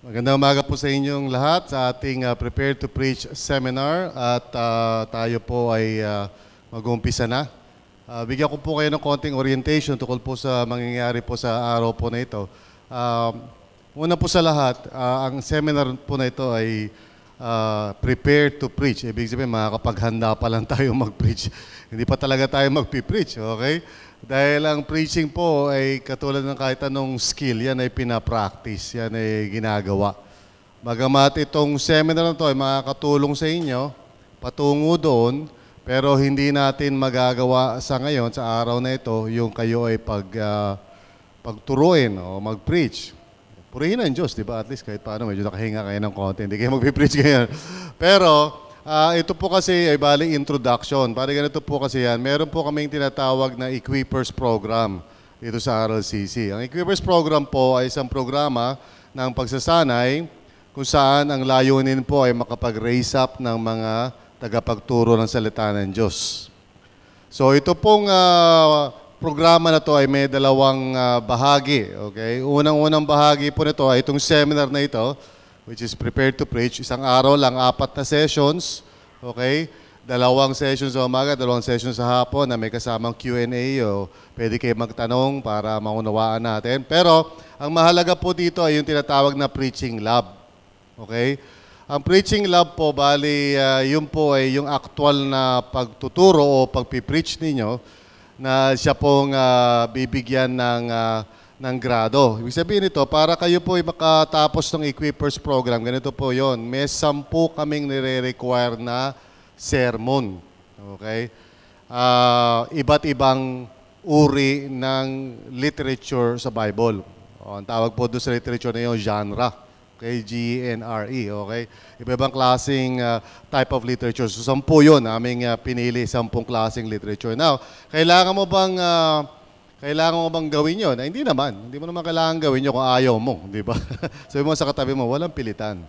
Magandang umaga po sa inyong lahat sa ating Prepare to Preach seminar at tayo po ay mag-uumpisa na. Bigyan ko po kayo ng konting orientation tungkol po sa mangyayari po sa araw po na ito. Una po sa lahat, ang seminar po na ito ay Prepare to Preach. Ibig sabihin, makakapaghanda pa lang tayo mag-preach. Hindi pa talaga tayo mag-preach, okay? Dahil ang preaching po ay katulad ng kahit anong skill, yan ay pinapractice, yan ay ginagawa. Bagamat itong seminar na ito ay makakatulong sa inyo, patungo doon, pero hindi natin magagawa sa ngayon, sa araw na ito, yung kayo ay pagturuin o mag-preach. Purihin ang Diyos, di ba? At least kahit paano, medyo nakahinga kayo ng konti, hindi kayo mag-preach ngayon. Pero, ito po kasi ay bali introduction. Bali ganito po kasi yan. Meron po kaming tinatawag na Equippers Program dito sa RLCC. Ang Equippers Program po ay isang programa ng pagsasanay kung saan ang layunin po ay makapag-raise up ng mga tagapagturo ng salita ng Diyos. So ito pong programa na to ay may dalawang bahagi. Okay? Unang-unang bahagi po nito ay itong seminar na ito, which is Prepare to Preach. Isang araw lang, 4 na sessions. Okay? 2 sessions sa umaga, 2 sessions sa hapon na may kasamang Q&A o pwede kayo magtanong para maunawaan natin. Pero ang mahalaga po dito ay yung tinatawag na Preaching Lab. Okay? Ang Preaching Lab po, bali, yun po ay yung actual na pagtuturo o pagpipreach ninyo na siya pong bibigyan ng grado. Ibig sabihin nito, para kayo po ay makatapos ng Equippers Program, ganito po yon. May 10 kaming nire-require na sermon. Okay? Iba't ibang uri ng literature sa Bible. Ang tawag po doon sa literature na yun, genre. Okay? G-E-N-R-E. Okay? Iba-ibang klaseng type of literature. So 10 yun, aming pinili, 10 klaseng literature. Now, kailangan mo bang gawin yun? Ay, hindi naman. Hindi mo naman kailangan gawin yun kung ayaw mo. Di ba? Sabi mo sa katabi mo, walang pilitan.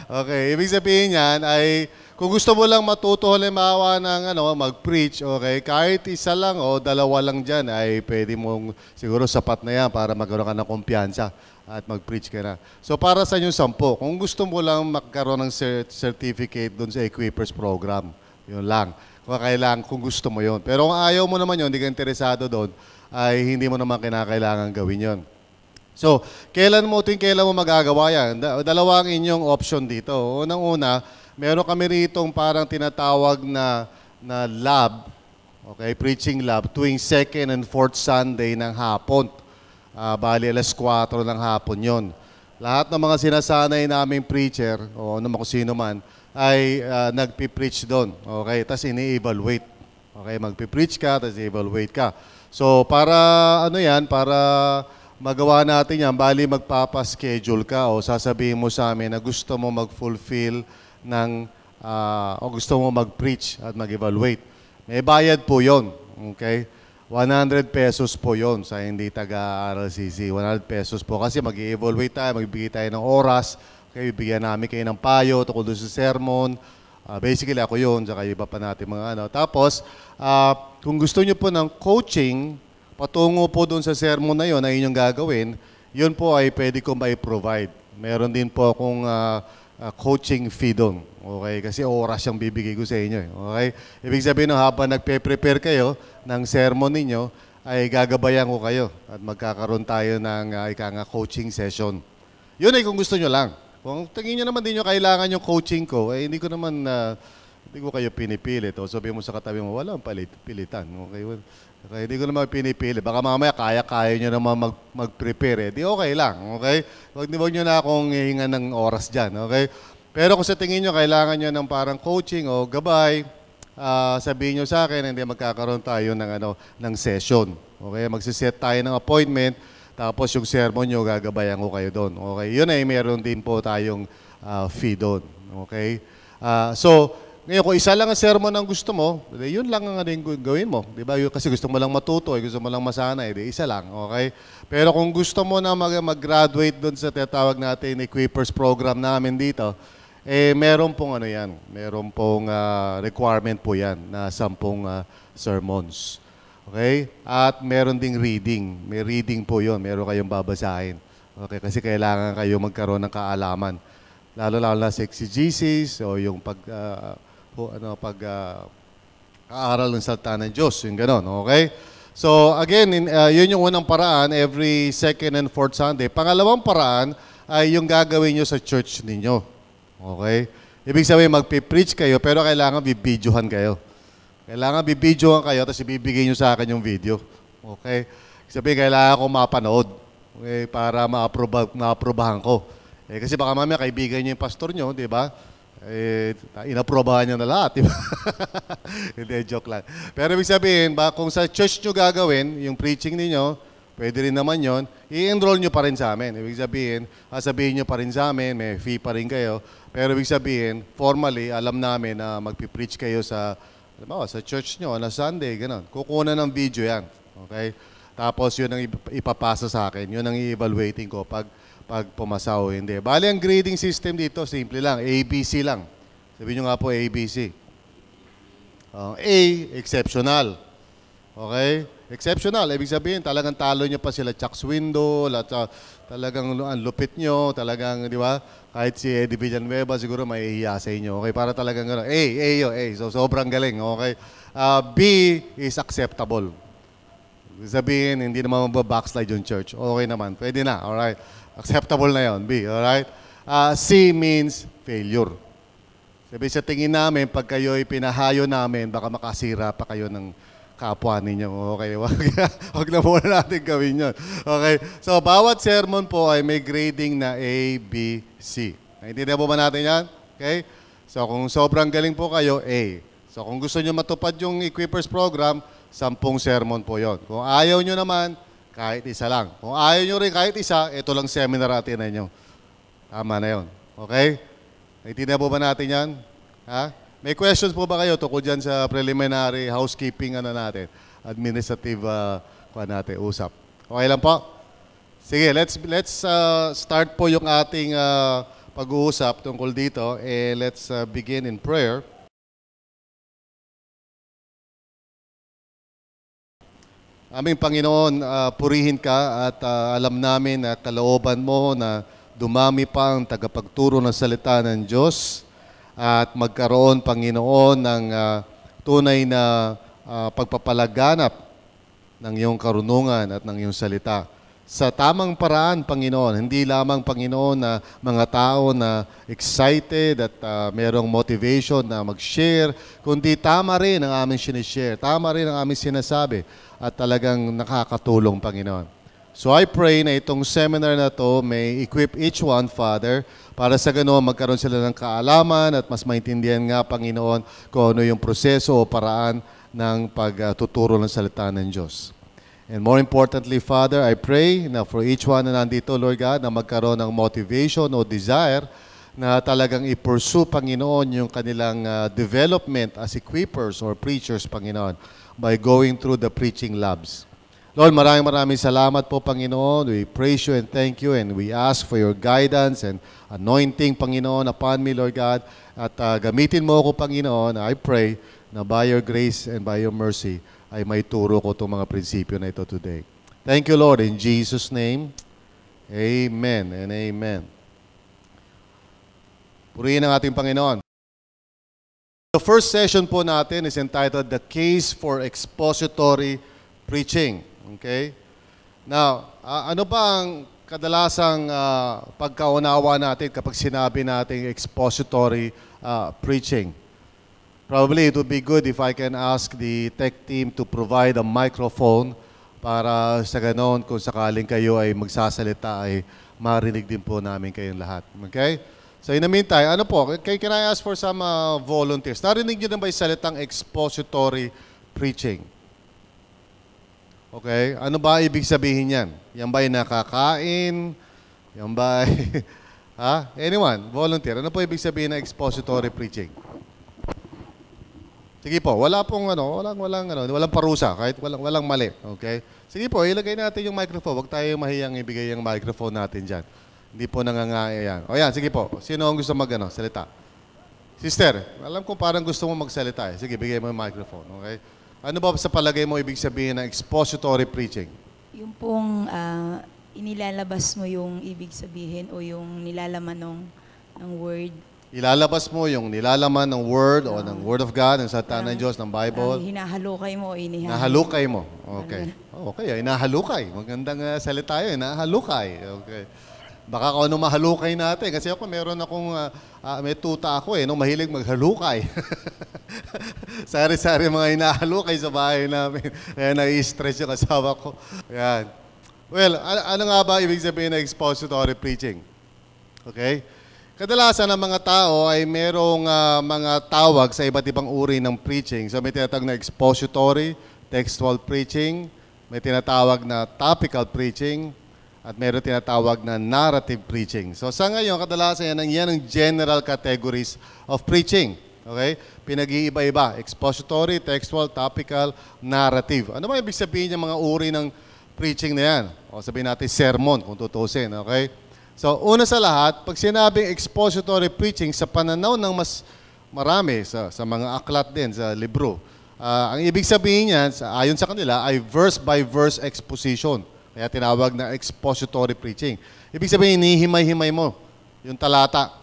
Okay, ibig sabihin yan ay kung gusto mo lang matuto halimbawa ng mag-preach, okay, kahit isa lang o 2 lang dyan ay pwede mong siguro sapat na yan para magkaroon ka ng kumpiyansa at mag-preach ka na. So para sa yung 10, kung gusto mo lang magkaroon ng certificate doon sa Equippers Program, yun lang. Kung gusto mo yon. Pero kung ayaw mo naman yon, hindi ka interesado doon, ay hindi mo naman kinakailangan gawin yon. So, kailan mo magagawa yan? Dalawa ang inyong option dito. Unang-una, meron kami ritong parang tinatawag na lab, okay, preaching lab, tuwing 2nd and 4th Sunday ng hapon. Bali, alas 4 ng hapon yon. Lahat ng mga sinasanay naming preacher, o kung sino man, ay nagpipreach doon. Okay? Tapos ini-evaluate. Okay? Magpipreach ka, tapos i-evaluate ka. So, para para magawa natin yan, bali magpapaschedule ka o sasabihin mo sa amin na gusto mo mag-fulfill ng, o gusto mo mag-preach at mag-evaluate. May bayad po yon. Okay? 100 pesos po yon sa hindi taga-RLCC. 100 pesos po kasi mag-evaluate tayo, magbigay tayo ng oras. Okay, bibigyan namin kayo ng payo tungkol doon sa sermon. Basically, ako yun, saka iba pa natin mga Tapos, kung gusto nyo po ng coaching, patungo po doon sa sermon na yun na inyong gagawin, yun po ay pwede ko mai-provide. Meron din po akong coaching fee doon. Okay, kasi oras yung bibigay ko sa inyo. Okay? Ibig sabihin, habang nagpe-prepare kayo ng sermon ninyo, ay gagabayan ko kayo at magkakaroon tayo ng coaching session. Yun ay kung gusto nyo lang. Kung tingin nyo naman din nyo kailangan yung coaching ko, hindi ko kayo pinipilit. O sabihin mo sa katabi mo, walang pilitan. Okay? Okay, hindi ko naman pinipilit. Baka mamaya kaya nyo naman mag-prepare. Di okay lang. Okay? Huwag nyo na akong hihingan ng oras dyan. Okay? Pero kung sa tingin nyo kailangan nyo ng parang coaching o gabay, sabihin nyo sa akin, hindi magkakaroon tayo ng session. Okay? Magsiset tayo ng appointment. Tapos yung sermon nyo, gagabayan ko kayo doon. Okay? Yun ay meron din po tayong fee doon. Okay? So, ngayon, kung isa lang ang sermon ang gusto mo, yun lang ang gawin mo. Diba? Kasi gusto mo lang matuto, gusto mo lang masanay, isa lang. Okay? Pero kung gusto mo na mag-graduate doon sa tinatawag natin Equippers Program namin dito, meron pong meron pong requirement po yan na 10 sermons. Okay? At meron ding reading. May reading po yon. Meron kayong babasahin. Okay, kasi kailangan kayo magkaroon ng kaalaman. Lalo-lalo na sa exegesis o yung aaral ng salita ng Diyos, yung gano'n, okay? So again, yun yung unang paraan, every second and fourth Sunday. Pangalawang paraan ay yung gagawin nyo sa church ninyo, okay? Ibig sabihin, magpipreach kayo, pero kailangan bibidyohan kayo. Kailangan bibidyohan kayo, tapos ibibigay nyo sa akin yung video, okay? Sabihin, kailangan ko mapanood, okay, para maaprobahan ko. Kasi baka mamaya kaibigan nyo yung pastor nyo, di ba? Inaprobahan niya na lahat, di ba? Hindi, joke lang. Pero ibig sabihin, kung sa church nyo gagawin, yung preaching ninyo, pwede rin naman yon, i-enroll nyo pa rin sa amin. Ibig sabihin, sabihin nyo pa rin sa amin, may fee pa rin kayo. Pero ibig sabihin, formally, alam namin na magpipreach kayo sa church nyo na Sunday, gano'n. Kukunan ng video yan, okay? Tapos yun ang ipapasa sa akin, yun ang i-evaluating ko pag pumasa o hindi. Bali, ang grading system dito, simple lang, ABC lang. Sabihin nyo nga po, ABC. A, exceptional. Okay? Exceptional. Ibig sabihin, talagang talo nyo pa sila Chuck Swindoll, at talagang ang lupit nyo, talagang, di ba? Kahit si Eddie Villanueva, siguro may ihiya sa inyo. Okay? Para talagang gano'n. A. So, sobrang galing. Okay? B is acceptable. Sabihin, hindi naman mababackslide yung church. Okay naman. Pwede na. Alright. Acceptable na yon. B. Alright. C means failure. Sabihin, sa tingin namin, pag kayo'y pinahayo namin, baka makasira pa kayo ng kapwa ninyo. Okay. Huwag na muna natin gawin yun. Okay. So, bawat sermon po ay may grading na A, B, C. Naintindihan po ba natin yan? Okay. So, kung sobrang galing po kayo, A. So, kung gusto nyo matupad yung Equippers program, 10 sermon po yon. Kung ayaw nyo naman, kahit isa lang. Kung ayaw nyo rin kahit isa, ito lang seminar natin na nyo. Tama na yon. Okay? Naintindihan po ba natin yan? Ha? May questions po ba kayo tungkol dyan sa preliminary housekeeping natin? Administrative usap. Okay lang po? Sige, let's start po yung ating pag-uusap tungkol dito. Let's begin in prayer. Aming Panginoon, purihin ka at alam namin na kalooban mo na dumami pa ang tagapagturo ng salita ng Diyos at magkaroon, Panginoon, ng tunay na pagpapalaganap ng iyong karunungan at ng iyong salita. Sa tamang paraan, Panginoon, hindi lamang, Panginoon, na mga tao na excited at mayroong motivation na mag-share, kundi tama rin ang aming sinishare, tama rin ang aming sinasabi at talagang nakakatulong, Panginoon. So I pray na itong seminar na to may equip each one, Father, para sa ganoon magkaroon sila ng kaalaman at mas maintindihan nga, Panginoon, kung ano yung proseso o paraan ng pagtuturo ng salita ng Diyos. And more importantly, Father, I pray na for each one na nandito, Lord God, na magkaroon ng motivation o desire na talagang i-pursue, Panginoon, yung kanilang development as equippers or preachers, Panginoon, by going through the preaching labs. Lord, maraming salamat po, Panginoon. We praise you and thank you, and we ask for your guidance and anointing, Panginoon, upon me, Lord God. At gamitin mo ako, Panginoon. I pray na by your grace and by your mercy, ay may turo ko itong mga prinsipyo na ito today. Thank you, Lord. In Jesus' name, amen and amen. Purihin ang ating Panginoon. The first session po natin is entitled The Case for Expository Preaching. Okay? Now, ano ba ang kadalasang pagkaunawa natin kapag sinabi natin expository preaching? Probably it would be good if I can ask the tech team to provide a microphone para sa ganon kung sakaling kayo ay magsasalita ay marinig din po namin kayong lahat. Okay? So in the meantime, ano po, can I ask for some volunteers? Narinig nyo na ba yung salitang expository preaching? Okay? Ano ba ibig sabihin yan? Yan ba yung nakakain? Yan ba ha? Anyone? Volunteer. Ano po ibig sabihin ng expository preaching? Sige po, walang parusa, kahit walang mali. Okay? Sige po, ilagay natin yung microphone. Huwag tayo mahiyang ibigay yung microphone natin dyan. Hindi po nangangaya yan. O yan, sige po. Sino ang gusto salita? Sister, alam ko parang gusto mo magsalita eh. Sige, bigay mo yung microphone. Okay? Ano ba sa palagay mo ibig sabihin ng expository preaching? Yung pong inilalabas mo yung ibig sabihin o yung nilalaman ng word. Ilalabas mo yung nilalaman ng Word o ng Word of God, ng salita ng Diyos, ng Bible. Hinahalukay mo o Nahalukay mo. Okay. Okay, inahalukay. Magandang salita yun, inahalukay. Okay. Baka kung ano mahalukay natin. Kasi ako, meron akong, may tuta ako no, mahilig maghalukay. Sari-sari mga inahalukay sa bahay namin. Kaya nai-stress yung asawa ko. Yan. Well, ano nga ba ibig sabihin ng expository preaching? Okay? Kadalasan ng mga tao ay merong mga tawag sa iba't ibang uri ng preaching. So may tinatawag na expository, textual preaching, may tinatawag na topical preaching, at meron tinatawag na narrative preaching. So sa ngayon, kadalasan yan ang general categories of preaching. Okay? Pinag-iiba-iba. Expository, textual, topical, narrative. Ano ba ibig sabihin ng mga uri ng preaching na yan? O sabihin natin sermon, kung tutusin. Okay? So, una sa lahat, pag sinabing expository preaching sa pananaw ng mas marami, sa mga aklat din, sa libro, ang ibig sabihin niyan, ayon sa kanila, ay verse-by-verse exposition. Kaya tinawag na expository preaching. Ibig sabihin, hinihimay-himay mo yung talata.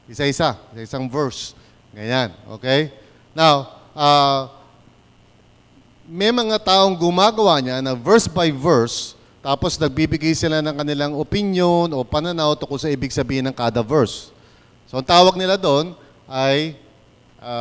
Isa-isa, isang verse. Ganyan, okay? Now, may mga taong gumagawa niya na verse-by-verse, tapos nagbibigay sila ng kanilang opinion o pananaw tungkol sa ibig sabihin ng kada verse. So ang tawag nila doon ay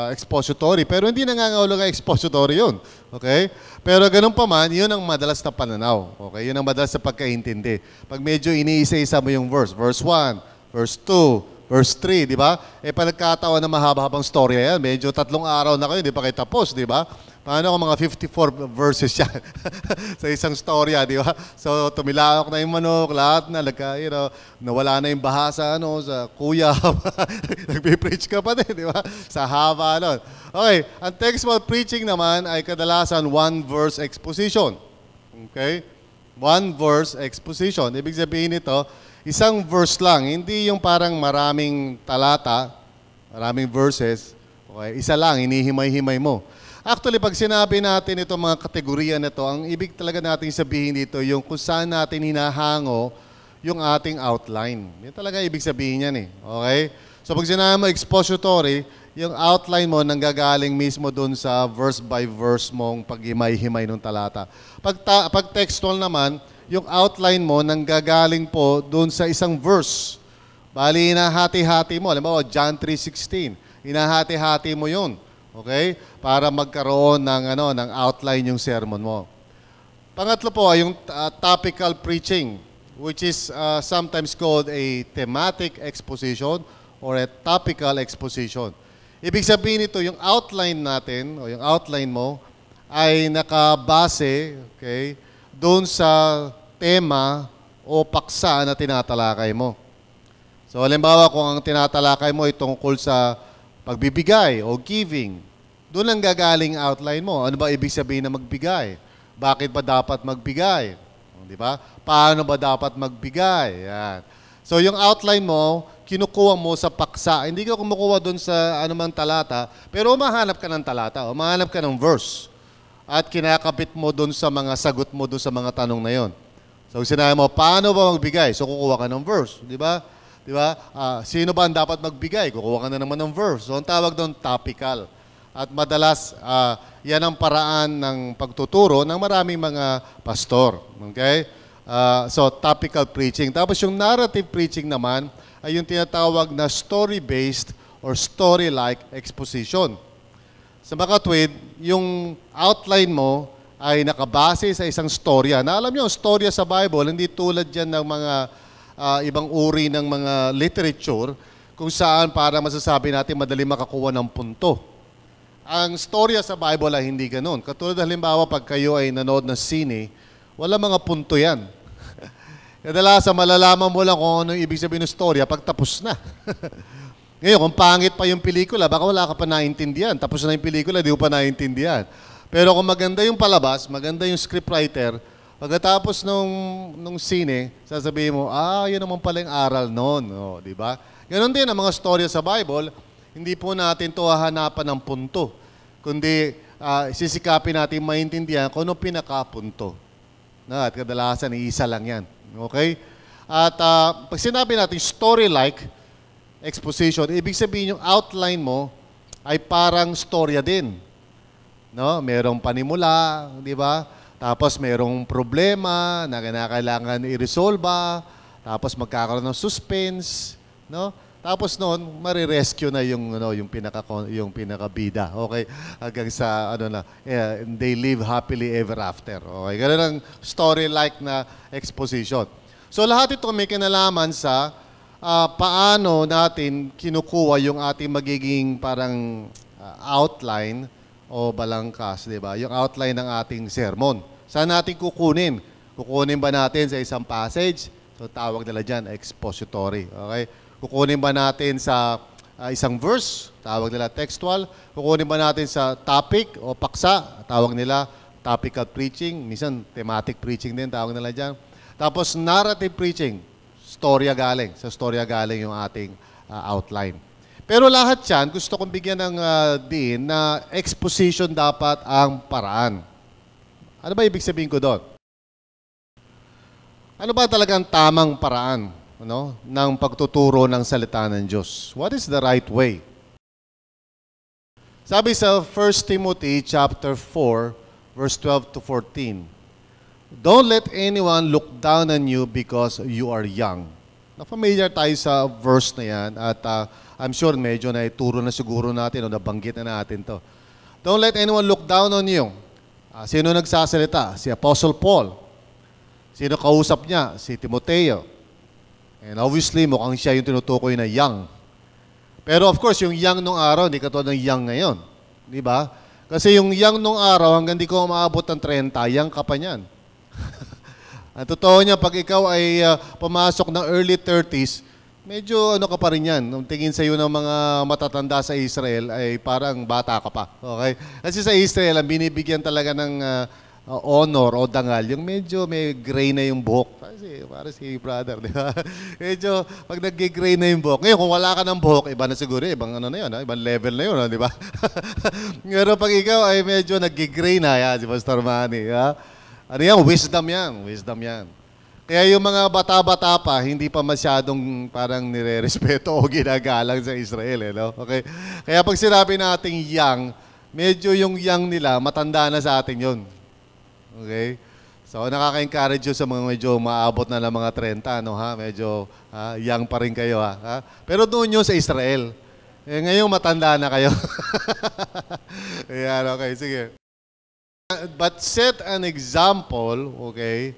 expository. Pero hindi nangangahulugan expository yun. Okay? Pero ganun pa man, yun ang madalas na pananaw. Okay? Yun ang madalas na pagkaintindi. Pag medyo iniisa-isa mo yung verse. Verse 1, verse 2, verse 3, di ba? Pag nagkataon na mahaba-habang storya yan, medyo 3 araw na kayo, di pa kayo tapos, di ba? Paano kung mga 54 verses yan sa isang storya, di ba? So, tumilaok na yung manok, lahat na, nawala na yung baha sa, sa kuya. Nagpipreach ka pa din, di ba? Sa haba nun. Okay, ang textual preaching naman ay kadalasan one-verse exposition. Okay? One-verse exposition. Ibig sabihin nito, isang verse lang, hindi yung parang maraming talata, maraming verses. Okay? Isa lang, hinihimay-himay mo. Actually, pag sinabi natin itong mga kategorya na ito, ang ibig talaga natin sabihin dito, yung kung saan natin hinahango yung ating outline. Yan talaga ibig sabihin yan eh. Okay? So pag sinabi mo expository, yung outline mo nanggagaling mismo dun sa verse by verse mong paghimay-himay ng talata. Pag textual naman, yung outline mo nanggagaling po dun sa isang verse. Bali, hinahati-hati mo. Alam mo, John 3:16. Hinahati-hati mo yun. Okay? Para magkaroon ng outline yung sermon mo. Pangatlo po ay yung topical preaching, which is sometimes called a thematic exposition or a topical exposition. Ibig sabihin nito, yung outline natin o yung outline mo ay nakabase, okay, doon sa tema o paksa na tinatalakay mo. So, halimbawa kung ang tinatalakay mo ay tungkol sa pagbibigay o giving, doon lang gagaling outline mo. Ano ba ibig sabihin na magbigay? Bakit ba dapat magbigay? Di ba? Paano ba dapat magbigay? Yan. So yung outline mo, kinukuha mo sa paksa. Hindi ka kumukuha doon sa anumang talata, pero umahanap ka ng talata, umahanap ka ng verse. At kinakapit mo doon sa mga sagot mo doon sa mga tanong na yon. So sinabi mo, paano ba magbigay? So kukuha ka ng verse. Di ba? Di ba? Sino ba ang dapat magbigay? Kukuha ka na naman ng verse. So, ang tawag doon, topical. At madalas, yan ang paraan ng pagtuturo ng maraming mga pastor. Okay? So, topical preaching. Tapos, yung narrative preaching naman ay yung tinatawag na story-based or story-like exposition. Sa makatwid, yung outline mo ay nakabase sa isang storya. Na alam nyo, storya sa Bible, hindi tulad yan ng mga ibang uri ng mga literature kung saan para masasabi natin madali makakuha ng punto. Ang storya sa Bible ay hindi ganun. Katulad halimbawa pag kayo ay nanood ng sine, wala mga punto yan. Kadalasan malalaman mo lang kung ano ibig sabihin ng storya pag tapos na. Ngayon, kung pangit pa yung pelikula, baka wala ka pa naintindihan. Tapos na yung pelikula, di mo pa naintindihan. Pero kung maganda yung palabas, maganda yung scriptwriter, pagkatapos nung sine, sasabihin mo, yun naman pala yung aral noon. Oh, di ba? Ganon din ang mga storya sa Bible, hindi po natin ito hahanapan ng punto, kundi sisikapin natin maintindihan kung anong pinakapunto. At kadalasan, iisa lang yan. Okay? At pag sinabi natin story-like exposition, ibig sabihin yung outline mo ay parang storya din. No? Merong panimula, di ba? Tapos merong problema na kailangan i-resolve, tapos magkakaroon ng suspense, no? Tapos noon, marirescue na yung pinakabida. Okay? Hanggang sa they live happily ever after. Okay? Ganun ang story-like na exposition. So lahat ito may kinalaman sa paano natin kinukuha yung ating magiging parang outline o balangkas, di ba? Yung outline ng ating sermon. Saan natin kukunin? Kukunin ba natin sa isang passage? So tawag nila dyan, expository. Okay? Kukunin ba natin sa isang verse? Tawag nila textual. Kukunin ba natin sa topic o paksa? Tawag nila topical preaching. Minsan thematic preaching din, tawag nila dyan. Tapos narrative preaching. Storya galing. Sa storya galing yung ating outline. Pero lahat yan, gusto kong bigyan ng din na exposition dapat ang paraan. Ano ba ibig sabihin ko doon? Ano ba talagang tamang paraan ng pagtuturo ng salita ng Diyos? What is the right way? Sabi sa 1 Timothy chapter 4, verse 12 to 14, "Don't let anyone look down on you because you are young." Na-familiar tayo sa verse na yan at I'm sure medyo naituro na siguro natin o nabanggit na natin to. Don't let anyone look down on you. Sino nagsasalita? Si Apostle Paul. Sino kausap niya? Si Timoteo. And obviously, mukhang siya yung tinutukoy na young. Pero of course, yung young nung araw, hindi katulad ng young ngayon. Di ba? Kasi yung young nung araw, hanggang di ko maabot ng 30, young ka pa niyan. Ang totoo niya, pag ikaw ay pumasok ng early 30s, medyo ka pa rin yan. Nung tingin sa iyo ng mga matatanda sa Israel, ay parang bata ka pa. Okay? Kasi sa Israel, ang binibigyan talaga ng honor o dangal, yung medyo may gray na yung buhok. Para si brother, di ba? Medyo, pag nag-gray na yung buhok. Ngayon, kung wala ka ng buhok, iba na siguro, ibang na yun, ibang level na yun, di ba? Pero pag ikaw ay medyo nag-gray na, yan, si Pastor Manny, ha? Ano yan? Wisdom yan. Wisdom yan. Kaya yung mga bata-bata pa, hindi pa masyadong parang nire-respeto o ginagalang sa Israel. Okay? Kaya pag sinabi nating young, medyo yung young nila, matanda na sa atin yun. Okay? So, nakaka-encourage yun sa mga medyo maabot na ng mga 30, Medyo young pa rin kayo, ha? Pero doon yun sa Israel. Ngayon, matanda na kayo. Ayan, okay, sige. But set an example, okay,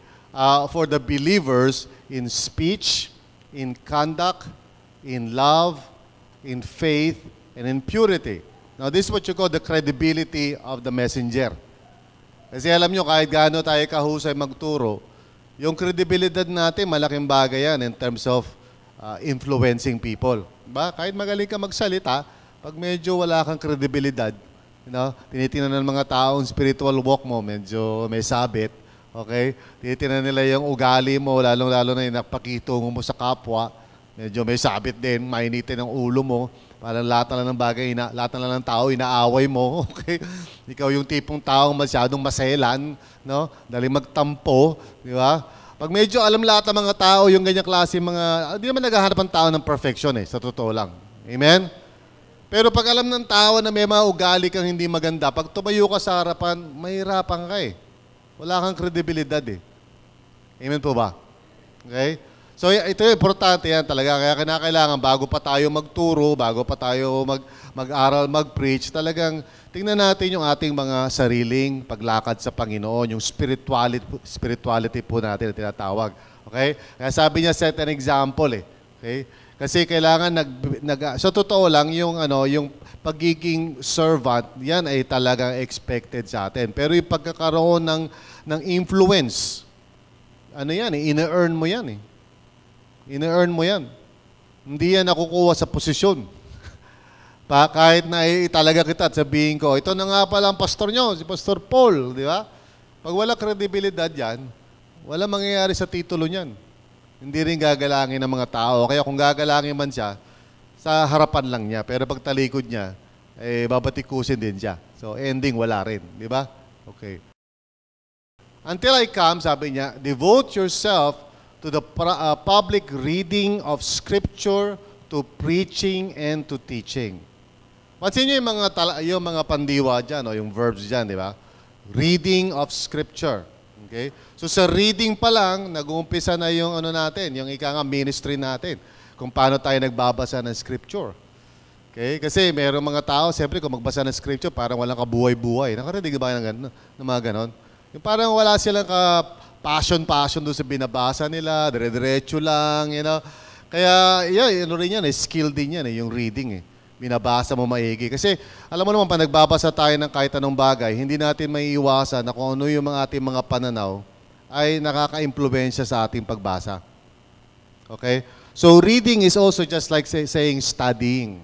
for the believers in speech, in conduct, in love, in faith, and in purity. Now, this is what you call the credibility of the messenger. Kasi alam nyo, kahit gaano tayo kahusay magturo, yung credibility natin, malaking bagay yan in terms of influencing people. Diba? Kahit magaling ka magsalita, pag medyo wala kang credibilidad, tinitingnan ng mga taong spiritual walk mo, medyo may sabit, okay? Tinitingnan nila yung ugali mo, lalong-lalo na yung napakitungo mo sa kapwa, medyo may sabit din, mainitin ang ulo mo, parang lahat na lang ng bagay, lahat na lang ng tao, inaaway mo, okay? Ikaw yung tipong taong masyadong maselan, dali magtampo, di ba? Pag medyo alam lahat ng mga tao, yung ganyang klase, hindi naman naghahanap ang tao ng perfection sa totoo lang. Amen? Pero pag alam ng tao na may mga ugali kang hindi maganda, pag tumayo ka sa harapan, mahirapan ka Wala kang kredibilidad Amen po ba? Okay? So ito yung importante yan talaga. Kaya kinakailangan bago pa tayo magturo, bago pa tayo mag-aral, mag-preach, talagang tingnan natin yung ating mga sariling paglakad sa Panginoon, yung spirituality po natin na tinatawag. Okay? Kaya sabi niya, set an example Okay? Kasi kailangan so totoo lang yung pagiging servant, yan ay talagang expected sa atin. Pero yung pagkakaroon ng influence, ina-earn mo yan Ina-earn mo yan. Hindi yan nakukuha sa posisyon. Kahit na italaga kita at sabihin ko, ito na nga pala ang pastor nyo, si Pastor Paul, di ba? Pag wala kredibilidad yan, wala mangyayari sa titulo niyan. Hindi rin gagalangin ng mga tao. Kaya kung gagalangin man siya, sa harapan lang niya. Pero pag talikod niya, babatikusin din siya. So, ending, wala rin. Di ba? Okay. Until I come, sabi niya, devote yourself to the public reading of Scripture, to preaching, and to teaching. Pansin niyo yung mga pandiwa dyan, o yung verbs dyan, di ba? Reading of Scripture. Okay? So sa reading pa lang, nag-uumpisa na yung natin, yung ministry natin, kung paano tayo nagbabasa ng Scripture. Okay? Kasi mayroong mga tao, siyempre kung magbasa ng Scripture, parang walang kabuhay-buhay. Nakarinig ba ng mga ganon? Yung parang wala silang passion doon sa binabasa nila, dire-diretso lang, you know. Kaya, rin yan, skill din yan, yung reading, binabasa mo maigi. Kasi, alam mo naman, pag nagbabasa tayo ng kahit anong bagay, hindi natin maiiwasan na kung ano yung ating mga pananaw ay nakaka-impluwensya sa ating pagbasa. Okay? So, reading is also just like saying studying.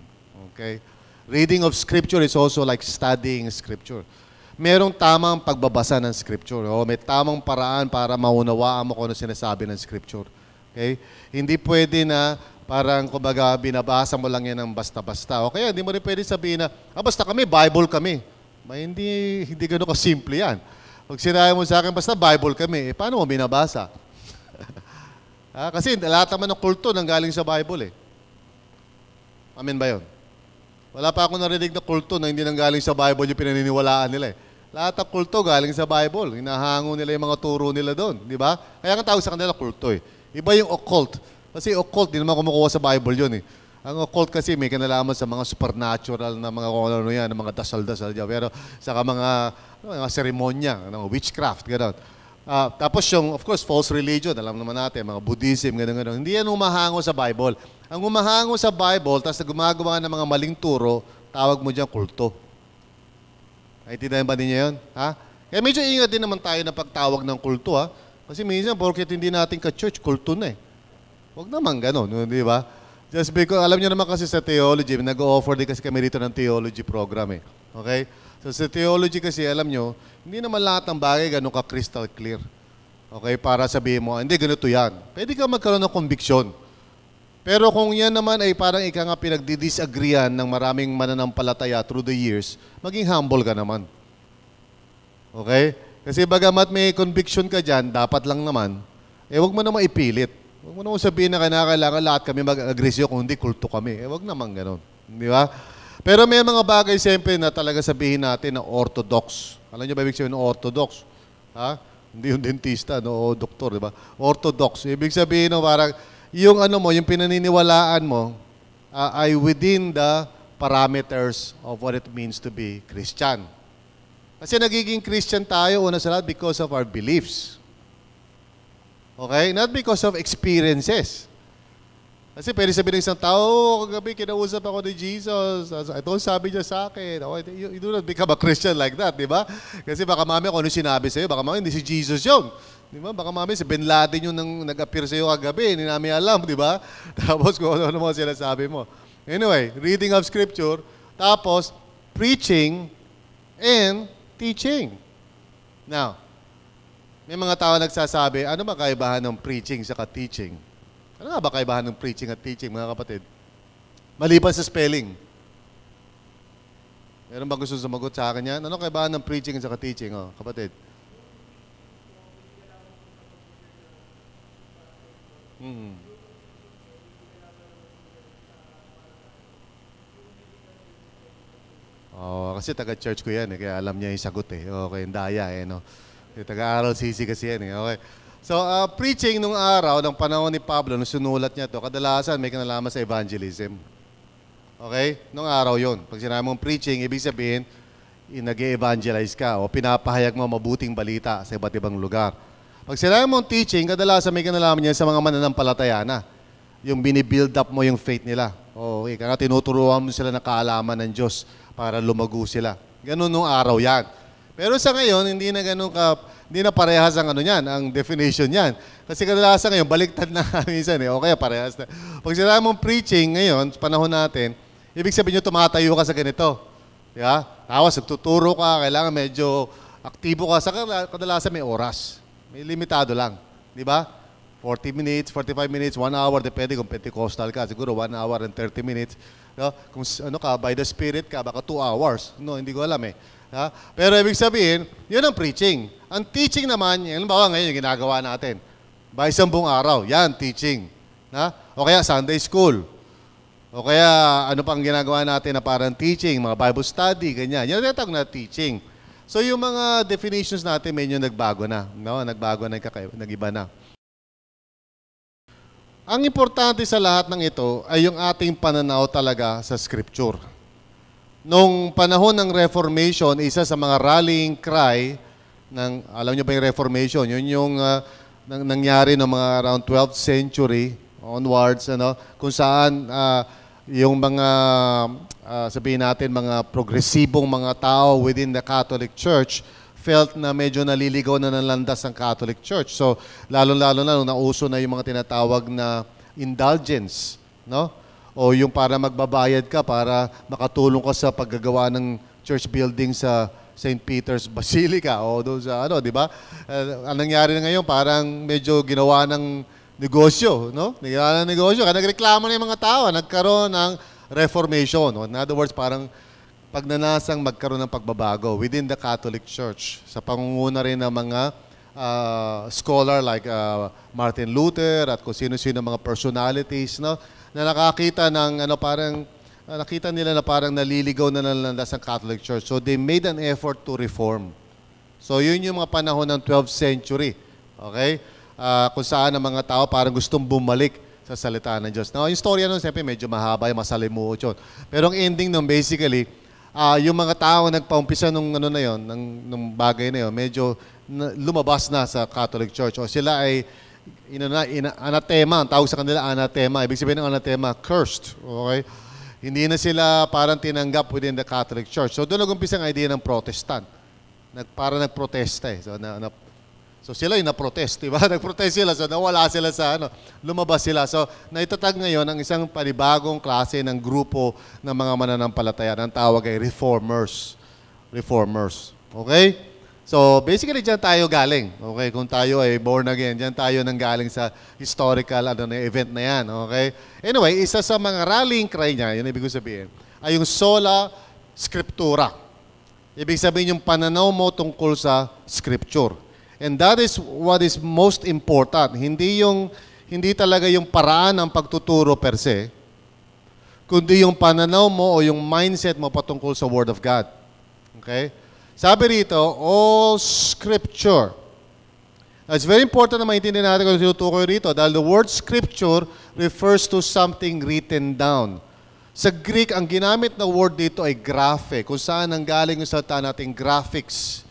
Okay? Reading of Scripture is also like studying Scripture. Merong tamang pagbabasa ng Scripture. May tamang paraan para maunawaan mo kung ano sinasabi ng Scripture. Okay? Hindi pwede na parang, kumbaga, binabasa mo lang yan ng basta-basta. O kaya, hindi mo rin pwede sabihin na, basta kami, Bible kami. Hindi gano'n kasimple yan. Pag sinabi mo sa akin, basta Bible kami, paano mo binabasa? Kasi lahat naman ng kulto nang galing sa Bible . Amen ba yun? Wala pa ako narinig na kulto na hindi nang galing sa Bible yung pinaniniwalaan nila . Lahat ng kulto galing sa Bible. Hinahango nila yung mga turo nila doon. Di ba? Kaya ang tawag sa kanila kulto . Iba yung occult. Kasi occult, di naman kumukuha sa Bible yun . Ang occult kasi may kinalaman sa mga supernatural na mga kung ano yan, mga dasal-dasal dyan. Pero sa mga seremonya, witchcraft, gano'n. Tapos yung, of course, false religion, alam naman natin, mga Buddhism, gano'n. Hindi yan humahango sa Bible. Ang humahango sa Bible, tapos gumagawa ng mga maling turo, tawag mo dyan kulto. Ay, tindahan ba ninyo yun? Kaya medyo ingat din naman tayo na pagtawag ng kulto. Kasi minsan, porket hindi natin ka-church, kulto na . Huwag naman gano'n, di ba? Just because, alam niyo naman kasi sa theology, nag-o-offer din kasi kami rito ng theology program . Okay? So sa theology kasi, alam nyo, hindi naman lahat ng bagay ganun ka-crystal clear. Okay? Para sabihin mo, hindi, ganito yan. Pwede ka magkaroon ng conviction. Pero kung yan naman ay parang ika nga pinagdidisagreean ng maraming mananampalataya through the years, maging humble ka naman. Okay? Kasi bagamat may conviction ka dyan, dapat lang naman, huwag mo naman ipilit. Huwag mo naman sabihin na kailangan lahat kami mag-agree sa'yo kung hindi kulto kami. Huwag naman ganun. Di ba? Pero may mga bagay siyempre na talaga sabihin natin na orthodox. Alam niyo ba ibig sabihin ng orthodox? Hindi yung dentista, o doktor, di ba? Orthodox. Ibig sabihin parang yung yung pinaniniwalaan mo ay within the parameters of what it means to be Christian. Kasi nagiging Christian tayo, una sa lahat, because of our beliefs. Okay? Not because of experiences. Kasi pwede sabihin ng isang tao, kagabi kinausap ako ni Jesus. Ito sabi niya sa akin. You do not become a Christian like that, di ba? Kasi baka mami kung ano sinabi sa'yo, baka mami hindi si Jesus yun. Di ba? Baka mami si Bin Laden yung nag-appear sa'yo kagabi, hindi namin alam, di ba? Tapos kung ano mga sinasabi mo. Anyway, reading of Scripture, tapos preaching and teaching. Now, may mga tao nagsasabi, ano ba kaibahan ng preaching sa teaching? Ano nga ba kaibahan ng preaching at teaching, mga kapatid? Maliban sa spelling. Meron ba gusto sumagot sa akin yan? Ano kaibahan ng preaching at teaching, kapatid? Kasi taga-church ko yan, kaya alam niya yung sagot . Okay, yung daya no? Taga-RLCC kasi yan Okay. So, preaching nung araw, ng panahon ni Pablo, nung sinulat niya to, kadalasan may kinalaman sa evangelism. Okay? Nung araw yon. Pag sinabi mong preaching, ibig sabihin, nag-evangelize ka o pinapahayag mo mabuting balita sa iba't ibang lugar. Pag sinabi mong teaching, kadalasan may kinalaman niya sa mga mananampalataya na. Yung binibuild up mo yung faith nila. Okay, kaya tinuturuan mo sila ng kaalaman ng Diyos para lumago sila. Ganun nung araw yan. Pero sa ngayon, hindi na parehas ang ang definition niyan. Kasi kadalasan ngayon, baliktad na minsan o kaya parehas na. Pag sinabi mong preaching ngayon, sa panahon natin, ibig sabihin nyo tumatayo ka sa ganito. Yeah? Tapos, nagtuturo ka, kailangan medyo aktibo ka. Sa kadalasan may oras. May limitado lang. Di ba? 40 minutes, 45 minutes, 1 hour, depende kung Pentecostal ka. Siguro 1 hour and 30 minutes. No? Kung by the Spirit ka, baka 2 hours. No, hindi ko alam Pero ibig sabihin, yun ang preaching. Ang teaching naman, halimbawa ngayon yung ginagawa natin. Ba, isang buong araw. Yan, teaching. O kaya Sunday school. O kaya ano pang ginagawa natin na parang teaching, mga Bible study, ganyan. Yan ang tinatawag na teaching. So yung mga definitions natin, medyo nagbago na. No? Nagbago na, nag-iba na. Ang importante sa lahat ng ito ay yung ating pananaw talaga sa Scripture. Nung panahon ng Reformation, isa sa mga rallying cry ng, alam niyo ba yung Reformation? Yun yung nangyari no mga around 12th century onwards, kung saan yung mga, sabihin natin, mga progresibong mga tao within the Catholic Church felt na medyo naliligaw na ng landas ang Catholic Church. So, lalo-lalo na nung nauso na yung mga tinatawag na indulgence, no? O yung para magbabayad ka para makatulong ka sa paggagawa ng church building sa St. Peter's Basilica o doon sa di ba? Ang nangyari na ngayon, parang medyo ginawa ng negosyo, no? Naging negosyo. Kaya nagreklamo na yung mga tao, nagkaroon ng reformation. In other words, parang pagnanasang magkaroon ng pagbabago within the Catholic Church. Sa pangunguna rin ng mga scholar like Martin Luther at kung sino-sino mga personalities, no? Na nakakita ng parang nakita nila na parang naliligaw na landas ang Catholic Church. So they made an effort to reform. So yun yung mga panahon ng 12th century. Okay? Kung saan ang mga tao parang gustong bumalik sa salita ng Diyos. Now, yung storya nun, siyempre, medyo mahaba, masalimuot yun. Pero ang ending nun, basically, yung mga tao nagpaumpisa nung nung bagay na yun, medyo lumabas na sa Catholic Church. O sila ay, anatema, ang tawag sa kanila, anatema. Ibig sabihin ng anatema, cursed. Okay? Hindi na sila parang tinanggap within the Catholic Church. So, doon nag-umpisa ang idea ng Protestant. Parang nagprotesta eh. So sila yung na-protest, di ba? Nag-protest sila, so nawala sila sa lumabas sila. So naitatag ngayon ang isang panibagong klase ng grupo ng mga mananampalataya. Ang tawag ay reformers. Reformers. Okay? So basically dyan tayo galing. Okay? Kung tayo ay born again, dyan tayo nang galing sa historical event na yan. Okay? Anyway, isa sa mga rallying cry niya, yun ibig sabihin, ay yung sola scriptura. Ibig sabihin yung pananaw mo tungkol sa scripture. And that is what is most important. Hindi talaga yung paraan ng pagtuturo per se, kundi yung pananaw mo o yung mindset mo patungkol sa Word of God. Okay? Sabi rito, all Scripture. It's very important na maintindihan natin kung tinutukoy rito dahil the word Scripture refers to something written down. Sa Greek, ang ginamit na word dito ay graphe, kung saan nanggaling yung salita nating graphics.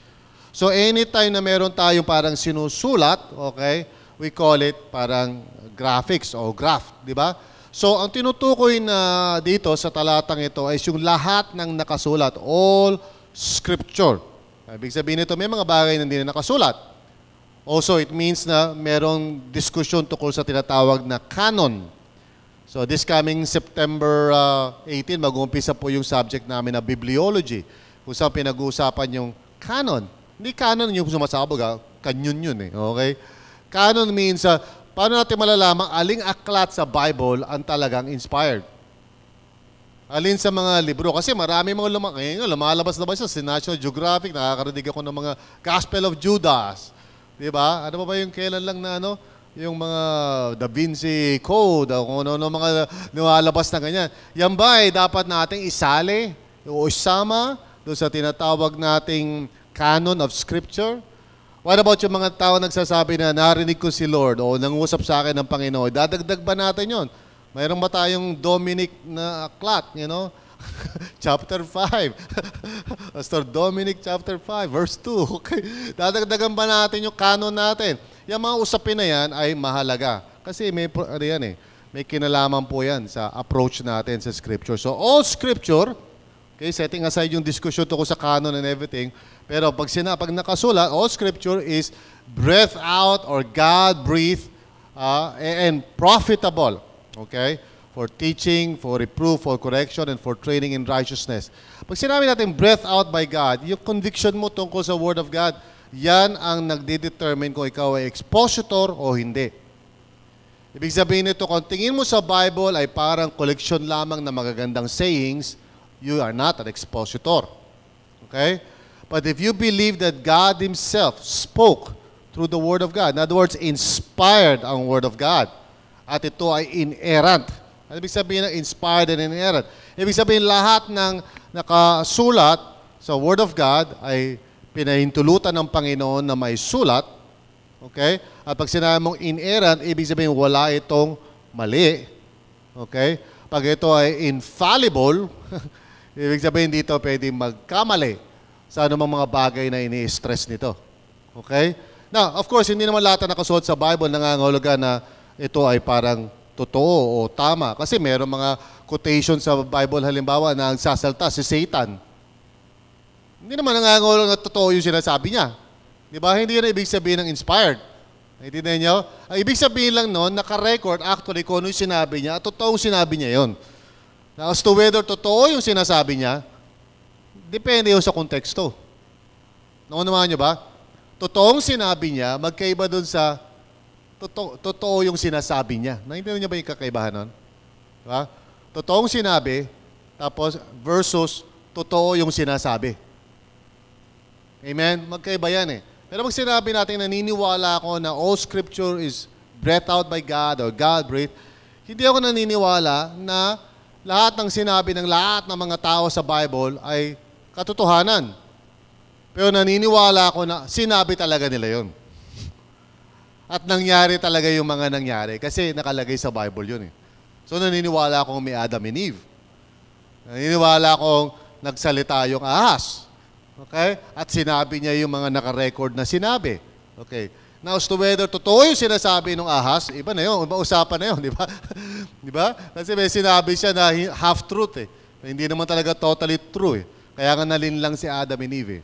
So anytime na meron tayong parang sinusulat, okay, we call it parang graphics o graph, di ba? So ang tinutukoy na dito sa talatang ito ay yung lahat ng nakasulat, all Scripture. Ibig sabihin nito, may mga bagay na hindi na nakasulat. Also, it means na merong diskusyon tungkol sa tinatawag na canon. So this coming September 18, mag-uumpisa po yung subject namin na bibliology, kung saan pinag-uusapan yung canon. Hindi canon yung sumasabog, kanyon yun eh. Okay? Canon means, paano natin malalaman aling aklat sa Bible ang talagang inspired? Alin sa mga libro? Kasi marami mga lumalabas na ba siya sa National Geographic, nakakarinig ako ng mga Gospel of Judas. Diba? Ano ba yung kailan lang na yung mga Da Vinci Code, kung ano mga lumalabas na ganyan. Yan ba dapat nating isali o isama doon sa tinatawag nating canon of Scripture? What about yung mga tao nagsasabi na narinig ko si Lord o nangusap sa akin ng Panginoon? Dadagdag ba natin yon? Mayroon ba tayong Dominic na aklat, chapter 5. Pastor Dominic chapter 5, verse 2. Okay. Dadagdagan ba natin yung canon natin? Yung mga usapin na yan ay mahalaga. Kasi may kinalaman po yan sa approach natin sa Scripture. So all Scripture, okay, setting aside yung discussion tungkol sa canon and everything, pero pag nakasulat, all Scripture is breathed out or God-breathed and profitable. Okay? For teaching, for reproof, for correction, and for training in righteousness. Pag sinabi natin breathed out by God, yung conviction mo tungkol sa Word of God, yan ang nagdedetermine kung ikaw ay expositor o hindi. Ibig sabihin nito, kung tingin mo sa Bible ay parang koleksyon lamang na magagandang sayings, you are not an expositor. Okay? But if you believe that God Himself spoke through the Word of God. In other words, inspired ang Word of God. At ito ay inerrant. Ano ibig sabihin ng inspired and inerrant? Ibig sabihin lahat ng nakasulat sa Word of God ay pinahintulutan ng Panginoon na may sulat. Okay? At pag sinabi mong inerrant, ibig sabihin wala itong mali. Okay? Pag ito ay infallible, ibig sabihin dito pwedeng magkamali sa anumang mga bagay na ini-stress nito. Okay? Now, of course, hindi naman lahat na nakasuot sa Bible nangangahulugan na ito ay parang totoo o tama. Kasi mayroong mga quotation sa Bible halimbawa na nagsasalta si Satan. Hindi naman nangangahulugan na totoo yung sinasabi niya. Di ba? Hindi yun ibig sabihin ng inspired. Naintindihan niyo? Ang ibig sabihin lang noon, naka-record actually kung ano yung sinabi niya at totoong sinabi niya yun. Now, as to whether totoo yung sinasabi niya, depende yun sa konteksto. Naunawaan niyo ba? Totoong sinabi niya, magkaiba doon sa totoo yung sinasabi niya. Naintindihan niyo ba yung kakaibahan nun? Diba? Totoong sinabi, tapos versus totoo yung sinasabi. Amen? Magkaiba yan eh. Pero pag sinabi natin naniniwala ako na all scripture is breathed out by God or God breathed, hindi ako naniniwala na lahat ng sinabi ng lahat ng mga tao sa Bible ay katotohanan. Pero naniniwala ako na sinabi talaga nila yon. At nangyari talaga yung mga nangyari kasi nakalagay sa Bible yun eh. So naniniwala akong may Adam and Eve. Naniniwala akong nagsalita yung ahas. Okay? At sinabi niya yung mga nakarecord na sinabi. Okay. Now, as to whether totoo yung sinasabi ng ahas, iba na yun. Iba usapan na yun, di ba? Di ba? Kasi may sinabi siya na half-truth eh. Hindi naman talaga totally true eh. Kaya nga nalinlang si Adam and Eve eh.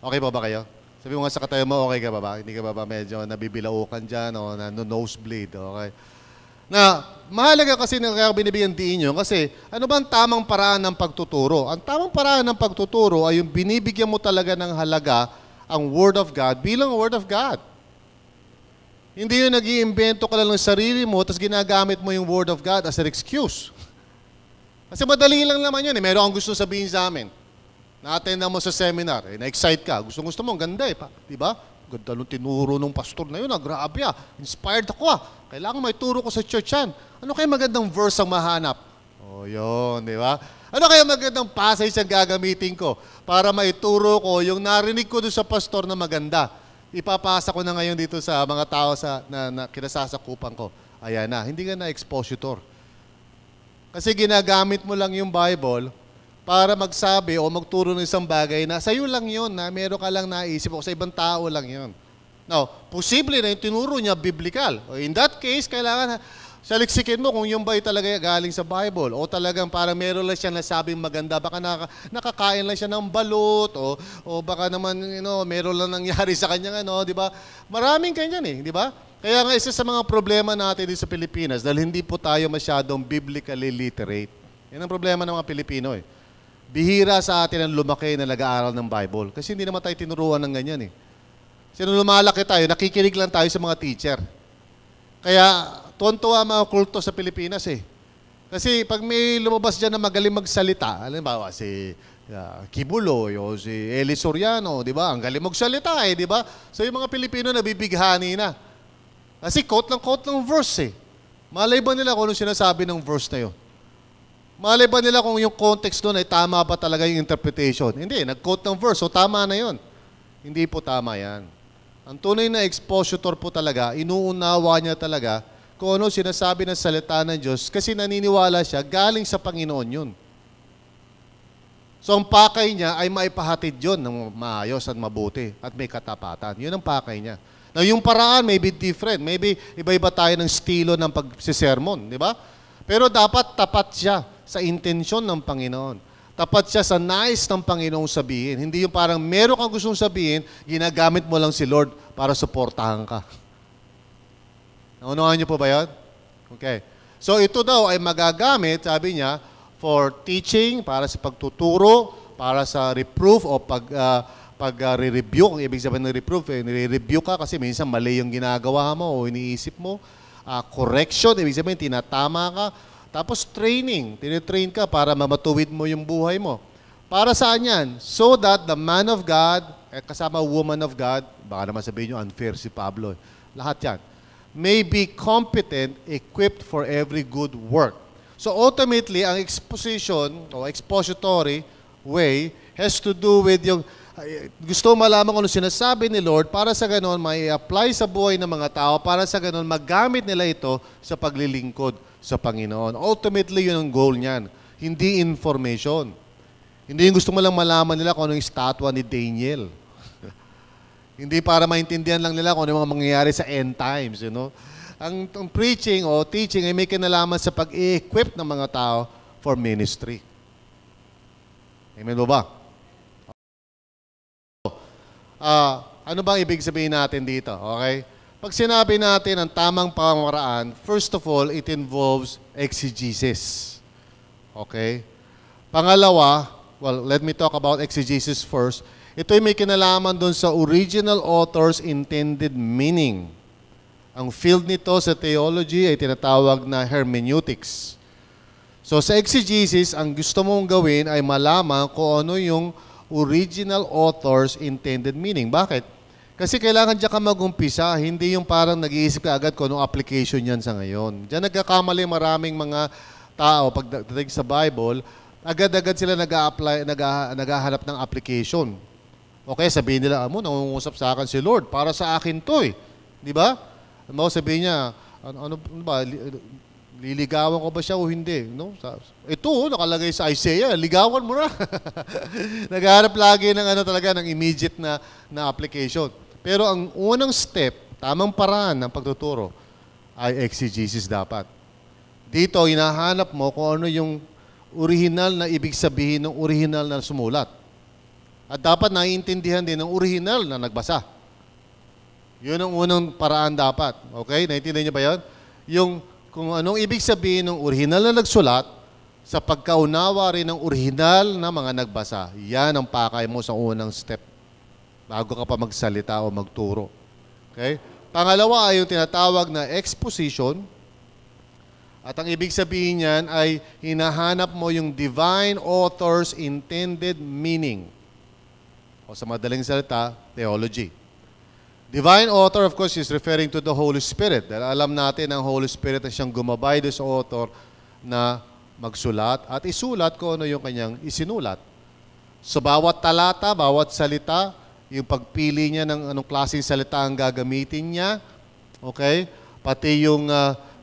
Okay pa ba kayo? Sabi mo nga sa katayo mo, okay ka ba ba? Hindi ka ba medyo nabibilaukan dyan o nosebleed? Okay. Na, mahalaga kasi na kaya binibigyan diin nyo kasi ano ba ang tamang paraan ng pagtuturo? Ang tamang paraan ng pagtuturo ay yung binibigyan mo talaga ng halaga ang Word of God bilang Word of God. Hindi yung nag-iimbento ka lang ng sarili mo tapos ginagamit mo yung Word of God as an excuse. Kasi madali lang naman yun eh. Meron kang gusto sabihin sa amin. Na-attend mo sa seminar, eh, na-excite ka. Gusto mo, ang ganda eh. Di ba? Ganda nung tinuro nung pastor na yun. Grabe ah. Inspired ako ah. Kailangan may turo ko sa church yan. Ano kaya magandang verse ang mahanap? Oh, yun, di ba? Ano kaya magandang passage ang gagamitin ko para maituro ko yung narinig ko doon sa pastor na maganda? Ipapasa ko na ngayon dito sa mga tao na kinasasakupan ko. Ayan na, hindi ka na expositor. Kasi ginagamit mo lang yung Bible para magsabi o magturo ng isang bagay na sa'yo lang yun, na meron ka lang naisip o sa ibang tao lang yun. Now, posible na yung tinuro niya biblical. In that case, kailangan saliksikin mo kung yung ba'y talaga galing sa Bible o talagang parang meron lang siya nasabing maganda. Baka nakakain lang siya ng balot o baka naman meron lang nangyari sa kanya, di ba? Maraming ganyan eh, di ba? Kaya nga isa sa mga problema natin dito sa Pilipinas dahil hindi po tayo masyadong biblically literate. Yan ang problema ng mga Pilipino eh. Bihira sa atin ang lumaki na nag-aaral ng Bible. Kasi hindi naman tayo tinuruan ng ganyan eh. Kasi nung lumalaki tayo, nakikinig lang tayo sa mga teacher. Kaya tuwan-tuwa mga kulto sa Pilipinas eh. Kasi pag may lumabas dyan na magaling magsalita, halimbawa si Kibuloy o si Eli Soriano, di ba? Ang galing magsalita eh, di ba? So yung mga Pilipino nabibighani na. Kasi quote ng verse eh. Malay ba nila kung ano sinasabi ng verse na yun? Malay ba nila kung yung context doon ay tama ba talaga yung interpretation? Hindi, nag-quote ng verse, so tama na yun. Hindi po tama yan. Ang tunay na expositor po talaga, inuunawa niya talaga kung ano sinasabi ng salita ng Diyos kasi naniniwala siya galing sa Panginoon yun. So ang pakay niya ay maipahatid yun ng maayos at mabuti at may katapatan. Yun ang pakay niya. Now yung paraan may be different. Maybe iba-iba tayo ng estilo ng pagsisermon, di ba? Pero dapat tapat siya sa intensyon ng Panginoon. Tapat siya sa nais ng Panginoong sabihin. Hindi yung parang meron kang gustong sabihin, ginagamit mo lang si Lord para suportahan ka. Naunawan niyo po ba yun? Okay. So ito daw ay magagamit, sabi niya, for teaching, para sa pagtuturo, para sa reproof o pag-re-rebuke. Ibig sabihin ng reproof, nire-rebuke ka kasi minsan mali yung ginagawa mo o iniisip mo. Correction, ibig sabihin tinatama ka. Tapos training, tinitrain ka para mamatuwid mo yung buhay mo. Para saan yan? So that the man of God kasama woman of God, baka naman sabihin nyo, unfair si Pablo. Lahat yan. May be competent, equipped for every good work. So ultimately, ang exposition o expository way has to do with yung gusto malaman kung ano sinasabi ni Lord para sa ganon may apply sa buhay ng mga tao para sa ganon maggamit nila ito sa paglilingkod sa Panginoon. Ultimately, yun ang goal niyan. Hindi information. Hindi yung gusto mo lang malaman nila kung ano yung statwa ni Daniel. Hindi para maintindihan lang nila kung ano yung mga mangyayari sa end times, you know. Ang preaching o teaching ay may kinalaman sa pag-i-equip ng mga tao for ministry. Amen ba? Ano bang ibig sabihin natin dito? Okay? Pag sinabi natin ang tamang pamamaraan, first of all, it involves exegesis. Okay? Pangalawa, well, let me talk about exegesis first. Ito ay may kinalaman doon sa original author's intended meaning. Ang field nito sa theology ay tinatawag na hermeneutics. So sa exegesis, ang gusto mong gawin ay malaman kung ano yung original author's intended meaning. Bakit? Kasi kailangan diyan ka mag-umpisa, hindi yung parang nag-iisip ka agad kung anong application yan sa ngayon. Diyan nagkakamali maraming mga tao pagdating sa Bible, agad-agad sila nag-a-apply, naghahanap ng application. Okay, sabihin nila, nangungusap sa akin si Lord, para sa akin to eh. Di ba? Sabihin niya, ano ba, liligawan ko ba siya o hindi? No? Ito, nakalagay sa Isaiah, ligawan mo na. Naghahanap lagi ng talaga ng immediate na application. Pero ang unang step, tamang paraan ng pagtuturo ay exegesis dapat. Dito, hinahanap mo kung ano yung original na ibig sabihin ng original na sumulat. At dapat naiintindihan din ng original na nagbasa. Yun ang unang paraan dapat. Okay? Naiintindihan niyo ba yun? Yung kung anong ibig sabihin ng original na nagsulat sa pagkaunawa rin ng original na mga nagbasa. Yan ang pakay mo sa unang step bago ka pa magsalita o magturo. Okay? Pangalawa ay yung tinatawag na exposition. At ang ibig sabihin niyan ay hinahanap mo yung divine author's intended meaning. O sa madaling salita, theology. Divine author, of course, is referring to the Holy Spirit. Dahil alam natin ang Holy Spirit ay siyang gumabay sa author na magsulat at isulat kung ano yung kanyang isinulat. So bawat talata, bawat salita, yung pagpili niya ng anong klaseng salita ang gagamitin niya, okay? Pati yung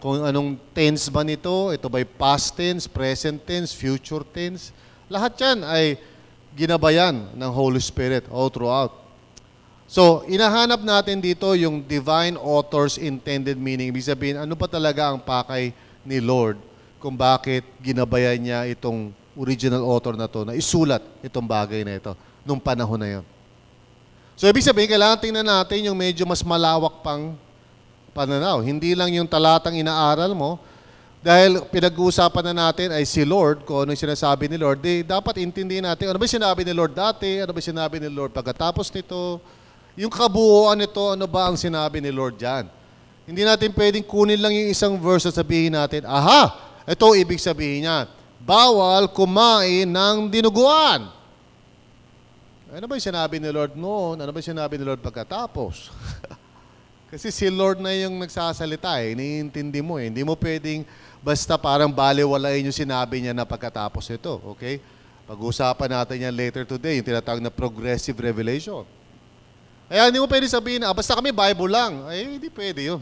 kung anong tense ba nito, ito ba'y past tense, present tense, future tense, lahat yan ay ginabayan ng Holy Spirit all throughout. So, inahanap natin dito yung divine author's intended meaning. Ibig sabihin, ano pa talaga ang pakay ni Lord kung bakit ginabayan niya itong original author na to na isulat itong bagay na ito nung panahon na yun. So, ibig sabihin, kailangan tingnan natin yung medyo mas malawak pang pananaw. Hindi lang yung talatang inaaral mo, dahil pinag-uusapan na natin ay si Lord, kung ano yung sinasabi ni Lord, dapat intindihin natin, ano ba sinabi ni Lord dati, ano ba sinabi ni Lord pagkatapos nito, yung kabuuan nito, ano ba ang sinabi ni Lord dyan? Hindi natin pwedeng kunin lang yung isang verse at sabihin natin, aha, ito ibig sabihin niya, bawal kumain ng dinuguan. Ano ba yung sinabi ni Lord noon? Ano ba yung sinabi ni Lord pagkatapos? Kasi si Lord na yung nagsasalita eh, iniintindi mo eh. Hindi mo pwedeng basta parang baliwalain yung sinabi niya na pagkatapos ito. Okay? Pag-usapan natin yan later today, yung tinatawag na progressive revelation. Kaya hindi mo pwede sabihin na, basta kami Bible lang. Ay, hindi pwede yun.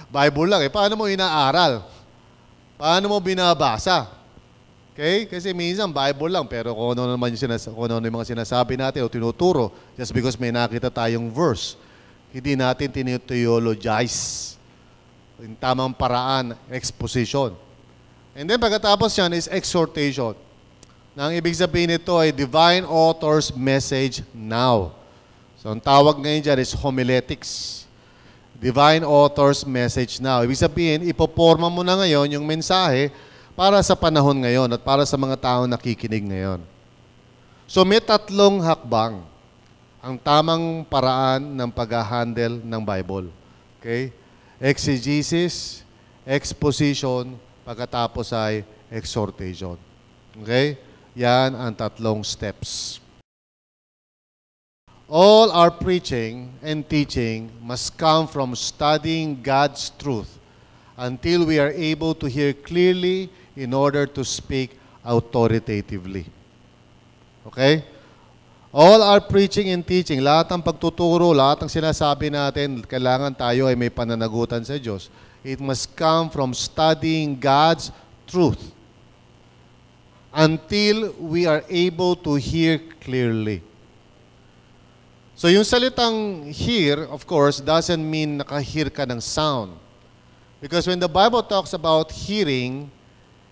Bible lang. Eh, paano mo inaaral? Paano mo binabasa? Okay? Kasi minsan Bible lang, pero kung ano naman yung mga sinasabi natin o tinuturo, just because may nakita tayong verse, hindi natin tinitheologize. Yung tamang paraan, exposition. And then pagkatapos yan is exhortation. Na ang ibig sabihin nito ay divine author's message now. So, ang tawag ngayon dyan is homiletics. Divine author's message now. Ibig sabihin, ipoporma mo na ngayon yung mensahe para sa panahon ngayon at para sa mga tao nakikinig ngayon. So, may tatlong hakbang ang tamang paraan ng pag-handle ng Bible. Okay? Exegesis, exposition, pagkatapos ay exhortation. Okay? Yan ang tatlong steps. all our preaching and teaching must come from studying God's truth until we are able to hear clearly in order to speak authoritatively. Okay? All our preaching and teaching, lahat ng pagtuturo, lahat ng sinasabi natin, kailangan tayo ay may pananagutan sa Diyos. It must come from studying God's truth until we are able to hear clearly. So yung salitang hear, of course, doesn't mean nakahear ka ng sound. Because when the Bible talks about hearing,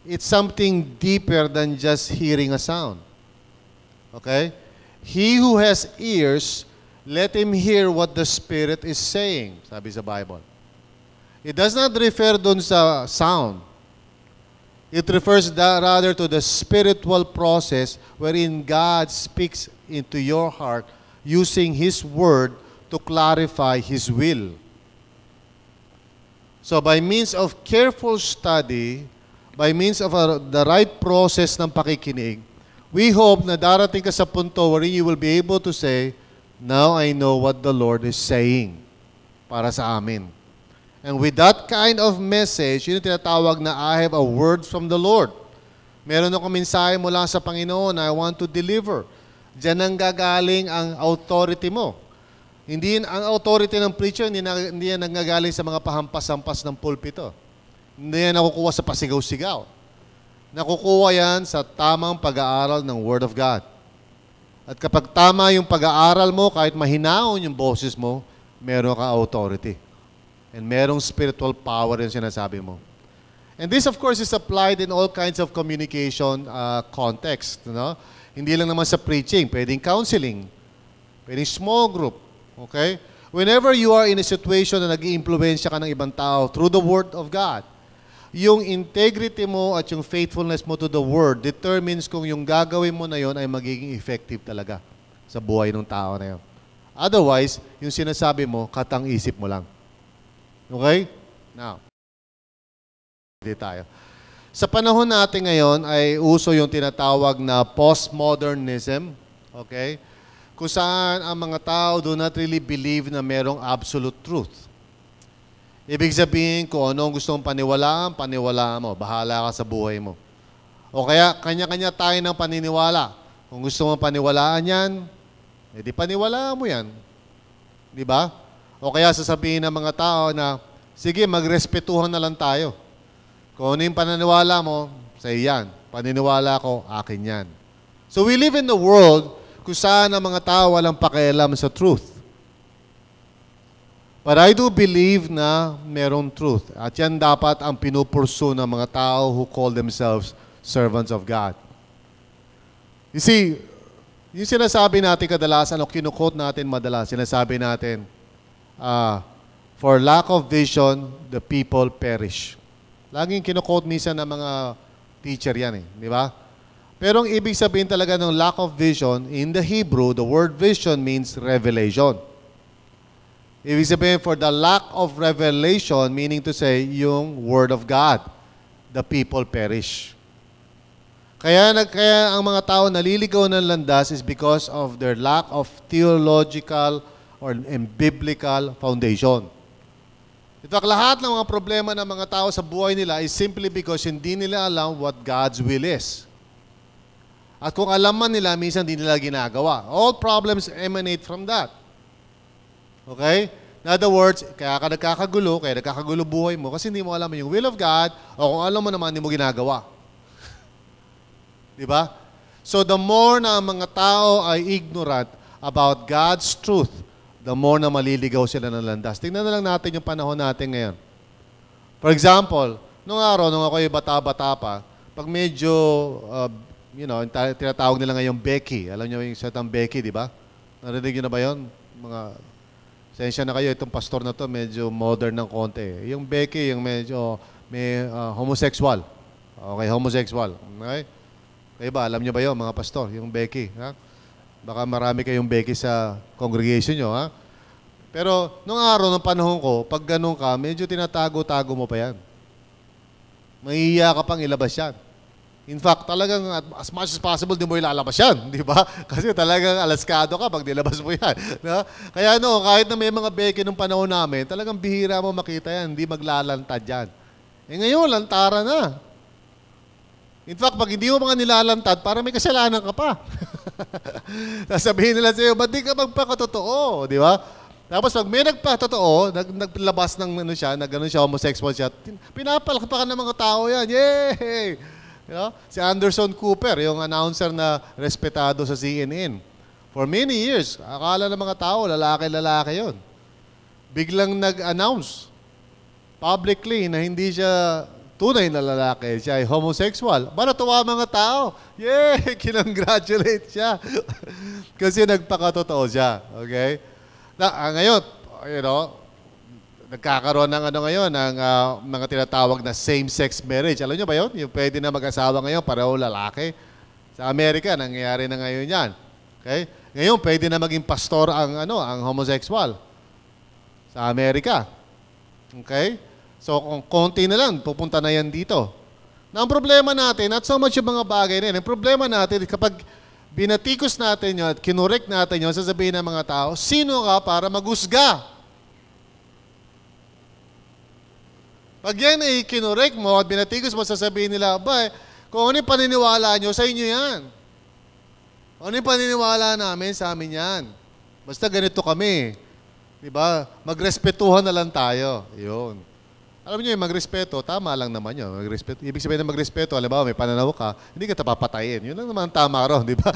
it's something deeper than just hearing a sound. Okay? He who has ears, let him hear what the Spirit is saying, sabi sa Bible. It does not refer dun sa sound. It refers rather to the spiritual process wherein God speaks into your heart using His Word to clarify His will. So by means of careful study, by means of the right process ng pakikinig, we hope na darating ka sa punto wherein you will be able to say, now I know what the Lord is saying para sa amin. And with that kind of message, yun yung tinatawag na I have a word from the Lord. Meron akong mensahe mula sa Panginoon na I want to deliver. Diyan ang gagaling ang authority mo. Hindi ang authority ng preacher, hindi yan nanggagaling sa mga pahampas-hampas ng pulpito. Hindi yan nakukuha sa pasigaw-sigaw. Nakukuha yan sa tamang pag-aaral ng Word of God. At kapag tama yung pag-aaral mo, kahit mahinaon yung boses mo, meron ka authority. And merong spiritual power yung sinasabi mo. And this, of course, is applied in all kinds of communication context. No? Hindi lang naman sa preaching, pwedeng counseling, pwedeng small group. Okay? Whenever you are in a situation na nag-i-impluwensya ka ng ibang tao through the Word of God, yung integrity mo at yung faithfulness mo to the Word determines kung yung gagawin mo na yon ay magiging effective talaga sa buhay ng tao na yon. Otherwise, yung sinasabi mo, katang-isip mo lang. Okay? Now, hindi tayo. Sa panahon natin ngayon ay uso yung tinatawag na postmodernism. Okay? Kung saan ang mga tao do not really believe na merong absolute truth. Ibig sabihin, kung anong gusto mong paniwalaan mo. Bahala ka sa buhay mo. O kaya, kanya-kanya tayo ng paniniwala. Kung gusto mong paniwalaan yan, edi paniwalaan mo yan. Di ba? O kaya sasabihin ng mga tao na, sige, magrespetuhan na lang tayo. Kung ano yung paniniwala mo, sa iyan. Paniniwala ko, akin yan. So we live in the world kung saan ang mga tao walang pakialam sa truth. But I do believe na merong truth. At yan dapat ang pinupursu ng mga tao who call themselves servants of God. You see, yung sinasabi natin kadalasan o kinukote natin madalas, sinasabi natin, for lack of vision, the people perish. Laging kinukote minsan ng mga teacher yan di ba? Pero ang ibig sabihin talaga ng lack of vision, in the Hebrew, the word vision means revelation. Ibig sabihin, for the lack of revelation, meaning to say, yung Word of God, the people perish. Kaya ang mga tao naliligaw ng landas is because of their lack of theological and biblical foundation. In fact, lahat ng mga problema ng mga tao sa buhay nila is simply because hindi nila alam what God's will is. At kung alam man nila, minsan hindi nila ginagawa. All problems emanate from that. Okay? In other words, kaya ka nagkakagulo buhay mo kasi hindi mo alam yung will of God o kung alam mo naman, hindi mo ginagawa. Di ba? So the more na mga tao ay ignorant about God's truth, the more na maliligaw sila ng landas. Tingnan na lang natin yung panahon natin ngayon. For example, nung araw, nung ako yung bata-bata pa, pag medyo, tinatawag nila ngayong Becky. Alam niyo yung satang Becky, di ba? Narinig niyo na ba yun? Sensya na kayo, itong pastor na to medyo modern ng konti. Yung Becky, yung medyo may homosexual. Okay, homosexual. Okay? Kayo ba, alam niyo ba yun, mga pastor, yung Becky? Ha? Baka marami kayong Becky sa congregation nyo, ha? Pero, nung araw, nung panahon ko, pag ganun ka, medyo tinatago-tago mo pa yan. Mahihiya ka pang ilabas yan. In fact, talagang as much as possible, di mo ilalabas yan. Di ba? Kasi talagang alaskado ka pag nilabas mo yan. No? Kaya kahit na may mga beke nung panahon namin, talagang bihira mo makita yan. Hindi maglalantad yan. Ngayon, lantara na. In fact, pag hindi mo mga nilalantad, parang may kasalanan ka pa. Sasabihin nila sa'yo, ba't di ka magpakatotoo? Di ba? Tapos pag may nagpatotoo, naglabas ng gano'n siya, homosexual siya, pinapalakpakan ng mga tao yan. Yay! You know? Si Anderson Cooper, yung announcer na respetado sa CNN. For many years, akala ng mga tao, lalaki-lalaki yon. Biglang nag-announce publicly na hindi siya tunay na lalaki, siya ay homosexual. Natuwa mga tao. Yay! Kinongratulate siya. Kasi nagpakatotoo siya. Okay? Ngayon, nagkakaroon ng ng mga tinatawag na same-sex marriage. Alam niyo ba yun? Yung pwede na mag-asawa ngayon, pareho lalaki. Sa Amerika, nangyayari na ngayon yan. Okay? Ngayon, pwede na maging pastor ang homosexual. Sa Amerika. Okay? So, kung konti na lang, pupunta na yan dito. Ang problema natin, not so much yung mga bagay na yan. Ang problema natin, kapag binatikos natin yun at kinurek natin yun, sasabihin ng mga tao, sino ka para magusga? Pag yan ay kinurek mo at binatikos mo, sasabihin nila, kung ano yung paniniwala nyo, sa inyo yan. Ano yung paniniwala namin, sa amin yan. Basta ganito kami. Diba? Magrespetuhan na lang tayo. Yun. Alam niyo, magrespeto, tama lang naman yun. Ibig sabihin ng magrespeto, halimbawa may pananaw ka, hindi ka papatayin. Yun lang naman tama ron, di ba?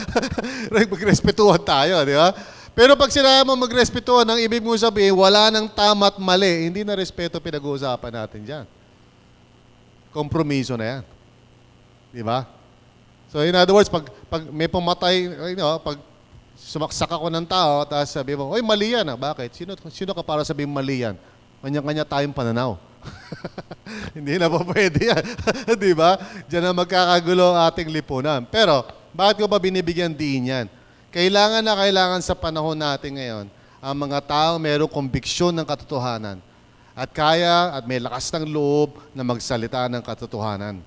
Magrespetuhan tayo, di ba? Pero pag sinabi mo magrespetuhan, ang ibig mo sabihin, wala nang tama at mali, hindi na respeto pinag-uusapan natin dyan. Kompromiso na yan. Di ba? So in other words, pag may pumatay, pag sumaksak ako ng tao, tapos sabi mo, oy, mali yan. Bakit? Sino ka para sabihin mali yan? Kanya-kanya tayong pananaw. Hindi na po pwede yan. Di ba? Diyan na magkakagulo ang ating lipunan. Pero, bakit ko ba binibigyan din yan? Kailangan na kailangan sa panahon natin ngayon, ang mga tao mayroong kombiksyon ng katotohanan at kaya at may lakas ng loob na magsalita ng katotohanan.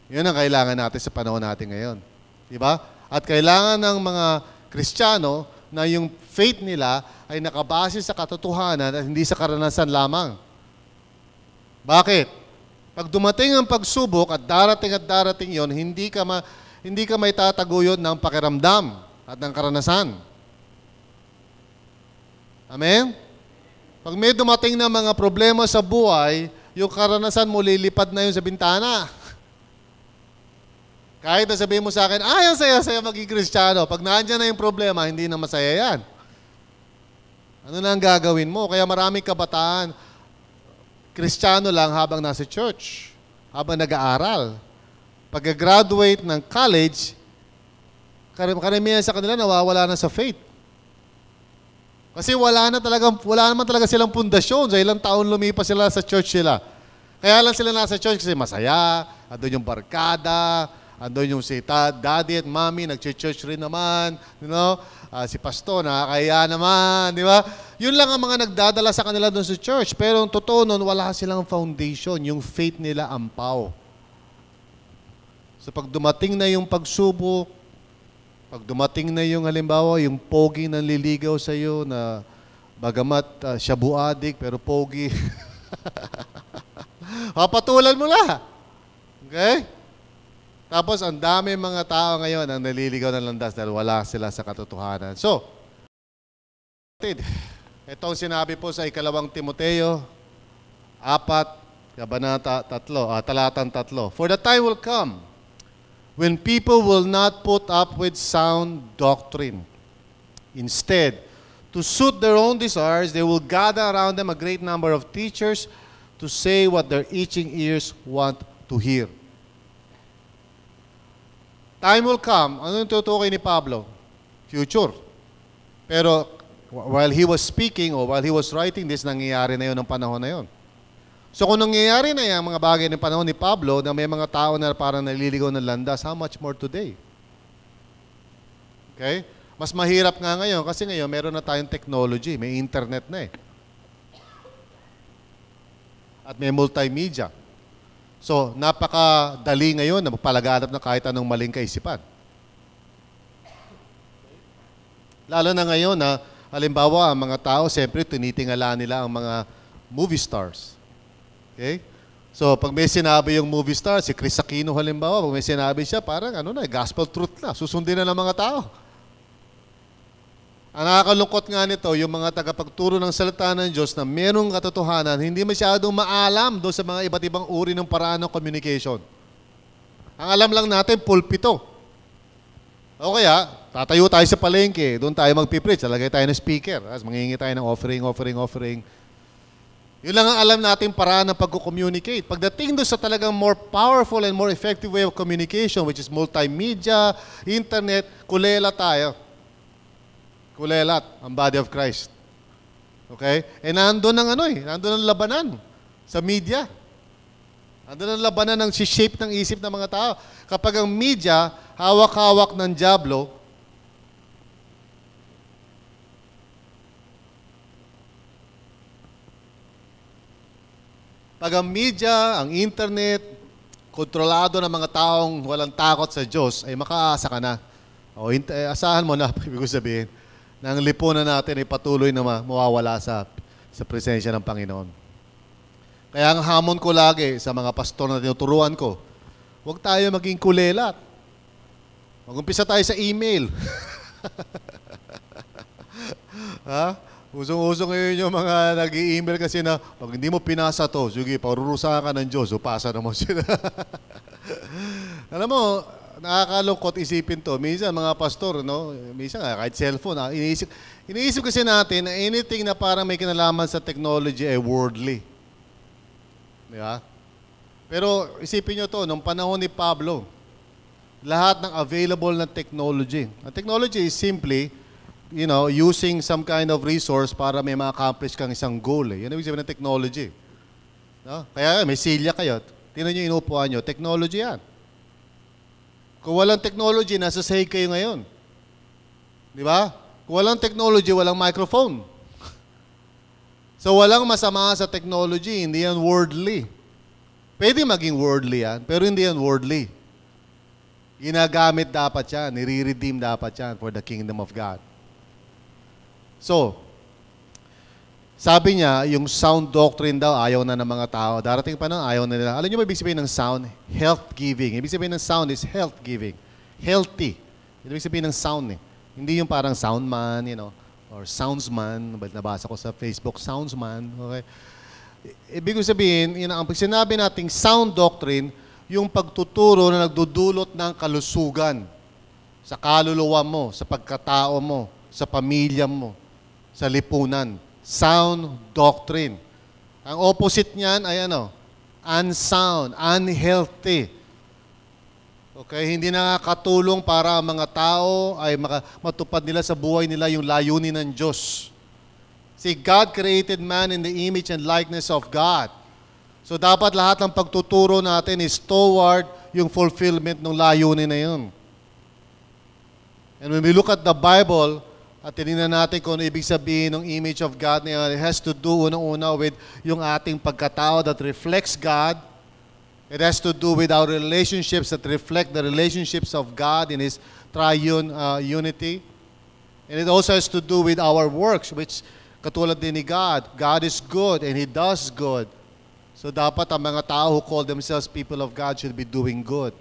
Yun ang kailangan natin sa panahon natin ngayon. Di ba? At kailangan ng mga Kristiyano na yung faith nila ay nakabase sa katotohanan at hindi sa karanasan lamang. Bakit? Pag dumating ang pagsubok at darating yon, hindi ka may tataguyod ng pakiramdam at ng karanasan. Amen? Pag may dumating na mga problema sa buhay, yung karanasan mo lilipad na yun sa bintana. Kahit na sabihin mo sa akin, ang saya-saya maging Kristiyano. Pag nandiyan na yung problema, hindi na masaya yan. Ano na ang gagawin mo? Kaya maraming kabataan, Kristiyano lang habang nasa church, habang nag-aaral. Pag-graduate ng college, karamihan sa kanila nawawala na sa faith. Kasi wala naman talaga silang pundasyon. Sa ilang taon lumipas sila sa church sila. Kaya lang sila nasa church kasi masaya, andun yung barkada, andun yung si daddy at mommy, nag-church rin naman, si pastor, nakakaya naman, di ba? Yun lang ang mga nagdadala sa kanila doon sa church. Pero ang totoo nun, wala silang foundation. Yung faith nila ampaw. So pag dumating na yung pagsubok, pag dumating na yung halimbawa, yung pogi na liligaw sa iyo na bagamat shabu addict, pero pogi, papatulan mo na. Okay? Tapos ang dami mga tao ngayon ang naliligaw ng landas dahil wala sila sa katotohanan. So, itong sinabi po sa ikalawang Timoteo 4, kabanata 3, talatang 3. For the time will come when people will not put up with sound doctrine. Instead, to suit their own desires, they will gather around them a great number of teachers to say what their itching ears want to hear. Time will come. Ano yung tutukoy ni Pablo? Future. Pero while he was speaking or while he was writing this, nangyayari na yun ng panahon na yun. So kung nangyayari na yan, mga bagay ng panahon ni Pablo, na may mga tao na parang naliligaw ng landas, how much more today? Okay? Mas mahirap nga ngayon kasi ngayon meron na tayong technology, may internet na eh. At may multimedia. So, napakadali ngayon na magpalaganap na kahit anong maling kaisipan. Lalo na ngayon na, halimbawa, ang mga tao, siyempre, tinitingala nila ang mga movie stars. Okay? So, pag may sinabi yung movie star, si Chris Aquino halimbawa, pag may sinabi siya, parang gospel truth na, susundin na ng mga tao. Ang nakakalungkot nga nito, yung mga tagapagturo ng salita ng Diyos na merong katotohanan, hindi masyadong maalam doon sa mga iba't ibang uri ng paraan ng communication. Ang alam lang natin, pulpito. O kaya, tatayo tayo sa palengke, doon tayo magpipreach, lalagay tayo ng speaker, as mangingi tayo ng offering. Yun lang ang alam natin paraan ng pag-communicate. Pagdating doon sa talagang more powerful and more effective way of communication, which is multimedia, internet, kulela tayo. Kulelat, ang body of Christ. Okay? Nandun ang labanan sa media. Nandun ang labanan ng shape ng isip ng mga tao. Kapag ang media, hawak-hawak ng dyablo, pag ang media, ang internet, kontrolado ng mga taong walang takot sa Diyos, ay makaasa ka na. O, asahan mo na, ibig ko sabihin, na ang lipunan natin ay patuloy na mawawala sa presensya ng Panginoon. Kaya ang hamon ko lagi sa mga pastor na tinuturuan ko, huwag tayo maging kulelat. Mag-umpisa tayo sa email. Ha? Usong-usong ngayon yung mga nag-i-email kasi na pag hindi mo pinasa to, sige, parurusahan ka ng Diyos, o pasa naman sila. Alam mo, nakakalungkot isipin to. Minsan mga pastor, minsan kahit cellphone, iniisip kasi natin na anything na parang may kinalaman sa technology ay worldly. Di ba? Pero isipin nyo to, nung panahon ni Pablo, lahat ng available na technology. Ang technology is simply, using some kind of resource para may ma-accomplish kang isang goal. Yan ang ibig sabihin ng technology. No? Kaya may silya kayo. Tingnan nyo yung inupuan nyo. Technology yan. Kung walang technology, nasa sahig kayo ngayon. Di ba? Kung walang technology, walang microphone. So walang masama sa technology, hindi yan worldly. Pwede maging worldly yan, pero hindi yan worldly. Ginagamit dapat yan, nire-redeem dapat yan for the kingdom of God. So, sabi niya, yung sound doctrine daw, ayaw na ng mga tao. Darating pa nun, ayaw na nila. Alam niyo ba ibig sabihin ng sound? Health-giving. Ibig sabihin ng sound is health-giving. Healthy. Ibig sabihin ng sound. Hindi yung parang soundman, or soundsman. Nabasa ko sa Facebook, soundsman. Okay? Ibig sabihin, ang sinabi nating sound doctrine, yung pagtuturo na nagdudulot ng kalusugan sa kaluluwa mo, sa pagkatao mo, sa pamilya mo, sa lipunan. Sound doctrine. Ang opposite niyan ay unsound, unhealthy. Okay, hindi nakakatulong para ang mga tao ay matupad nila sa buhay nila yung layunin ng Diyos. See, God created man in the image and likeness of God. So dapat lahat ng pagtuturo natin is toward yung fulfillment ng layunin na yun. And when we look at the Bible, at tinignan natin kung ano ibig sabihin ng image of God na yun, it has to do unang-una with yung ating pagkatao that reflects God. It has to do with our relationships that reflect the relationships of God in His triune unity. And it also has to do with our works, which katulad din ni God. God is good and He does good. So dapat ang mga tao who call themselves people of God should be doing good.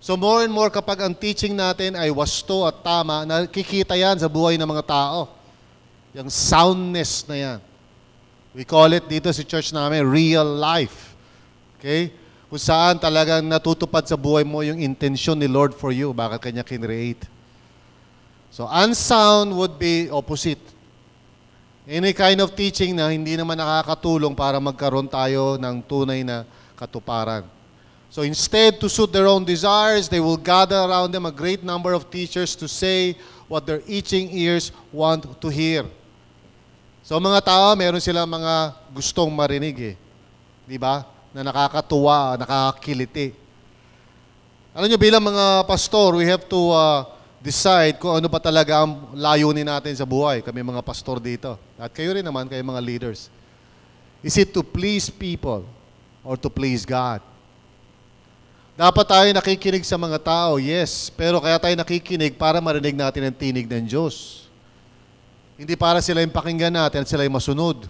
So more and more kapag ang teaching natin ay wasto at tama, nakikita yan sa buhay ng mga tao. Yung soundness na yan. We call it dito sa church namin, real life. Okay? Kung saan talagang natutupad sa buhay mo yung intensyon ni Lord for you, bakit Kanya kinreate. So unsound would be opposite. Any kind of teaching na hindi naman nakakatulong para magkaroon tayo ng tunay na katuparan. So instead, to suit their own desires, they will gather around them a great number of teachers to say what their itching ears want to hear. So mga tao, meron silang mga gustong marinig Di ba? Na nakakatuwa, nakakakiliti. Alam nyo, bilang mga pastor, we have to decide kung ano ba talaga ang layunin natin sa buhay. Kami mga pastor dito. At kayo rin naman, kayo mga leaders. Is it to please people? or to please God. Dapat tayo nakikinig sa mga tao, yes. Pero kaya tayo nakikinig para marinig natin ang tinig ng Diyos. Hindi para sila yung pakinggan natin at sila yung masunod.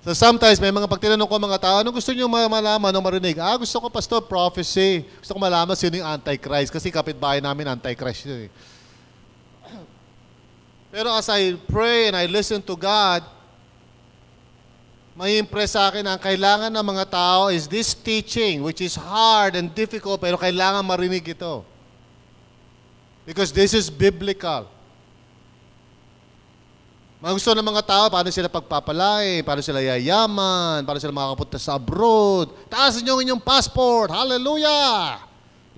So sometimes may mga pagtinanong ko mga tao, ano gusto niyo malaman o marinig? Gusto ko, Pastor, prophecy. Gusto ko malaman sino yung Antichrist. Kasi kapitbahay namin, Antichrist yun eh. Pero as I pray and I listen to God, may impress sa akin ang kailangan ng mga tao is this teaching, which is hard and difficult, pero kailangan marinig ito. Because this is biblical. Mga gusto ng mga tao, paano sila pagpapalay, paano sila yayaman, paano sila makakapunta sa abroad. Taas niyo ang inyong passport, hallelujah!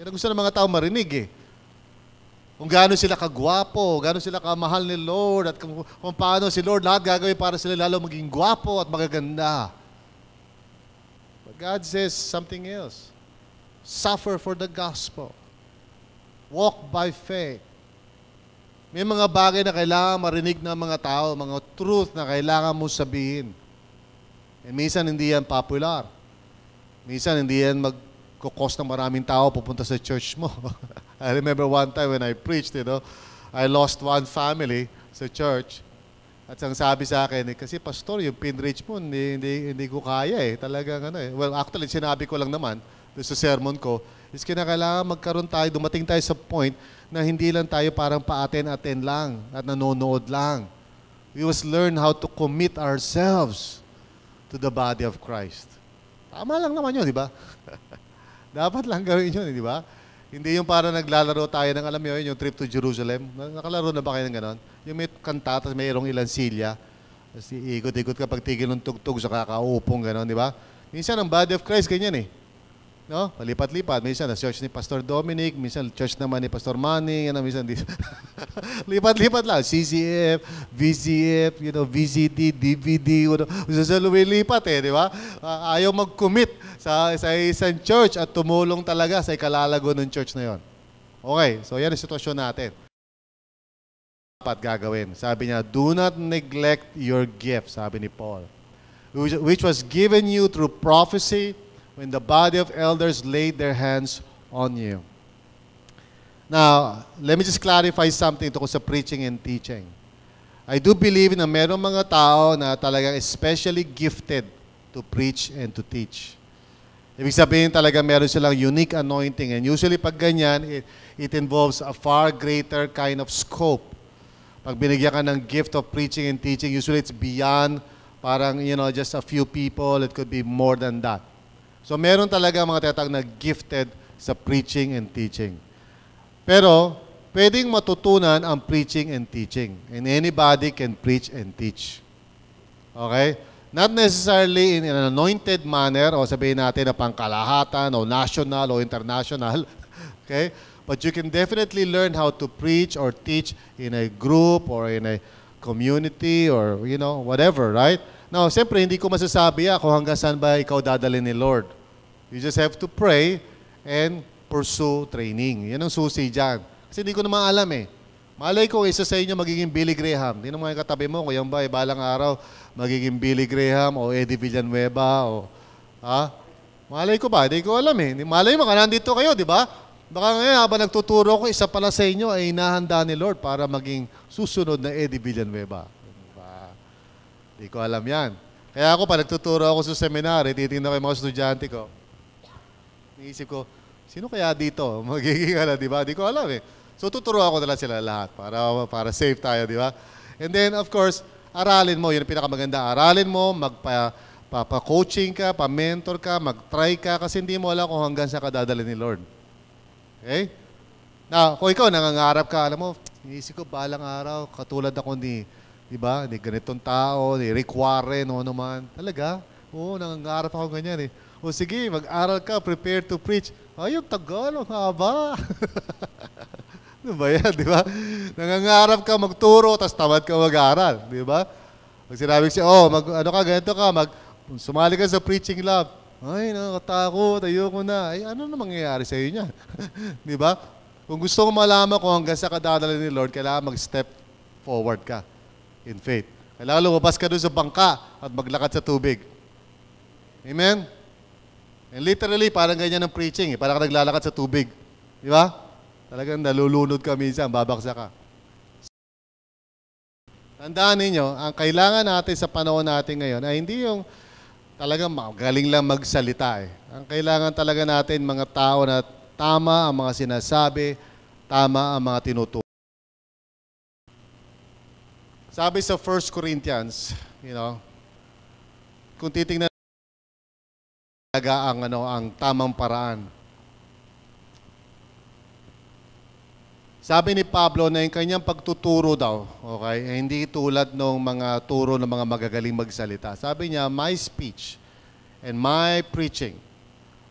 Yan ang gusto ng mga tao marinig eh. Kung gaano sila kagwapo, gaano sila kamahal ni Lord, at kung paano si Lord lahat gagawin para sila lalo maging gwapo at magaganda. But God says something else. Suffer for the gospel. Walk by faith. May mga bagay na kailangan marinig ng mga tao, mga truth na kailangan mo sabihin. And minsan hindi yan popular. Minsan hindi yan magkukos ng maraming tao pupunta sa church mo. I remember one time when I preached, I lost one family sa church. At ang sabi sa akin, kasi pastor, yung pinreach mo, hindi ko kaya eh. Talagang Well, actually, sinabi ko lang naman sa sermon ko, is kinakailangan magkaroon tayo, dumating tayo sa point na hindi lang tayo parang pa-attend lang at nanonood lang. We must learn how to commit ourselves to the body of Christ. Tama lang naman yun, di ba? Dapat lang gawin yun, di ba? Hindi yung para naglalaro tayo ng, alam mo yun, yung trip to Jerusalem. Nakalaro na ba kayo ng ganon? Yung may kanta, tapos mayroong ilang silya. Tapos ikot-ikot kapag tigil ng tugtog sa kakaupong ganon, di ba? Minsan ang body of Christ, ganyan eh. No? Palipat-lipat. Minsan na church ni Pastor Dominic, minsan church naman ni Pastor Manny, minsan lipat-lipat lang. CCF, VCF, VCD, DVD, sa lumilipat eh, di ba? Ayaw mag-commit sa isang church at tumulong talaga sa ikalalago ng church na yon. Okay, so yan ang sitwasyon natin. Dapat gagawin. Sabi niya, do not neglect your gift, sabi ni Paul, which was given you through prophecy, when the body of elders laid their hands on you. Now, let me just clarify something tungkol sa preaching and teaching. I do believe na merong mga tao na talagang especially gifted to preach and to teach. Ibig sabihin talaga meron silang unique anointing, and usually pag ganyan, it involves a far greater kind of scope. Pag binigyan ka ng gift of preaching and teaching, usually it's beyond parang, just a few people. It could be more than that. So meron talaga mga tinatawag na gifted sa preaching and teaching. Pero pwedeng matutunan ang preaching and teaching. And anybody can preach and teach. Okay? Not necessarily in an anointed manner o sabihin natin na pangkalahatan o national o international. Okay? But you can definitely learn how to preach or teach in a group or in a community or whatever, right? Now, siyempre, hindi ko masasabi kung hanggang saan ba ikaw dadalhin ni Lord. You just have to pray and pursue training. Yan ang susi dyan. Kasi hindi ko naman alam eh. Malay ko, isa sa inyo magiging Billy Graham. Hindi naman yung katabi mo, kung yan ba, balang araw, magiging Billy Graham o Eddie Villanueva o, malay ko ba? Hindi ko alam eh. Malay mo, nandito kayo, di ba? Baka ngayon, habang nagtuturo ko, isa pala sa inyo ay inahanda ni Lord para maging susunod na Eddie Villanueva. Hindi ko alam yan. Kaya ako, pag nagtuturo ako sa seminary, titignan ko yung mga estudyante ko. Iisip ko, sino kaya dito? Magiging di ba? Di ko alam eh. So, tuturuan ko na lang sila lahat para safe tayo, di ba? And then, of course, aralin mo. Yun ang pinakamaganda. Aralin mo, pa-coaching ka, pa-mentor ka, mag-try ka, kasi hindi mo alam kung hanggang saan ka dadalhin ni Lord. Okay? Now, kung ikaw, nangangarap ka, alam mo, iisip ko, balang araw, katulad ako ni ganitong tao, ni Rick Warren, o naman. Talaga? Oo, nangangarap ako ganyan eh. O sige, mag-aral ka, prepare to preach. Ay, yung tagal, ang haba. Ano ba yan, di ba? Nangangarap ka magturo, tapos tamad ka mag-aral, di ba? Pag sinabi siya, ganito ka, sumali ka sa preaching lab. Ay, nakakatakot, ayoko na. Ay, ano na mangyayari sa iyo niyan? Di ba? Kung gusto mo malaman kung hanggang sa kadadala ni Lord, kailangan mag-step forward ka in faith. Kailangan lumabas ka doon sa bangka at maglakad sa tubig. Amen? And literally, parang ganyan ang preaching. Parang ka naglalakad sa tubig. Di ba? Talagang nalulunod ka minsan, babaksa ka. Tandaan ninyo, ang kailangan natin sa panahon natin ngayon ay hindi yung talagang magaling lang magsalita eh. Ang kailangan talaga natin mga tao na tama ang mga sinasabi, tama ang mga tinuturo. Sabi sa 1 Corinthians, kung titingnan talaga ang tamang paraan. Sabi ni Pablo na yung kanyang pagtuturo daw, okay, hindi tulad ng mga turo ng mga magagaling magsalita. Sabi niya, my speech and my preaching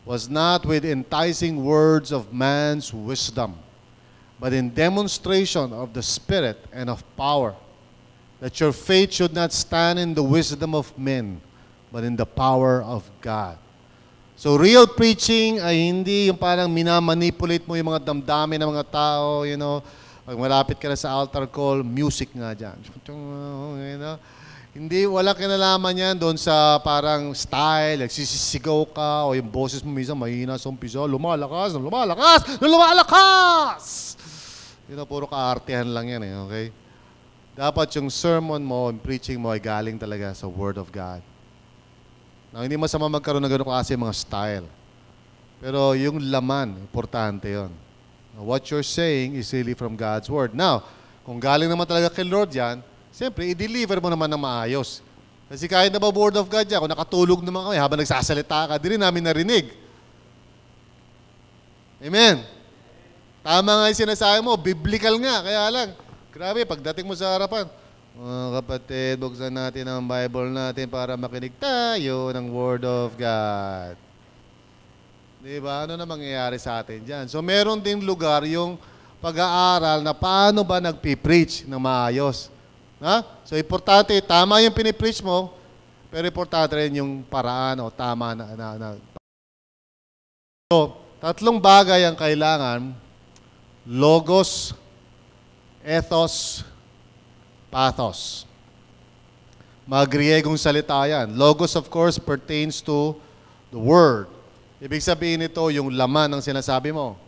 was not with enticing words of man's wisdom, but in demonstration of the Spirit and of power, that your faith should not stand in the wisdom of men, but in the power of God. So real preaching ay hindi yung parang minamanipulate mo yung mga damdamin ng mga tao, pag malapit ka na sa altar call, music nga dyan. Hindi, wala kinalaman yan doon sa parang style, nagsisisigaw ka, o yung boses mo minsan mahina sa umpisa, lumalakas. Puro kaartehan lang yan okay? Dapat yung sermon mo, yung preaching mo ay galing talaga sa Word of God. Now, hindi masama magkaroon ng gano'n kasi mga style. Pero yung laman, importante yon. What you're saying is really from God's Word. Now, kung galing naman talaga kay Lord yan, siyempre, i-deliver mo naman ng maayos. Kasi kahit na ba Word of God yan, kung nakatulog naman kami habang nagsasalita ka, di rin namin narinig. Amen. Tama nga yung sinasabi mo, biblical nga, kaya lang. Grabe, pagdating mo sa harapan, mga kapatid, buksan natin ang Bible natin para makinig tayo ng Word of God. Diba? Ano na mangyayari sa atin dyan? So, meron din lugar yung pag-aaral na paano ba nagpipreach ng maayos. So, importante, tama yung pinipreach mo, pero importante rin yung paraan o tama na. So, tatlong bagay ang kailangan: logos, ethos, pathos. Mga Griegong salita yan. Logos, of course, pertains to the Word. Ibig sabihin nito, yung laman ng sinasabi mo.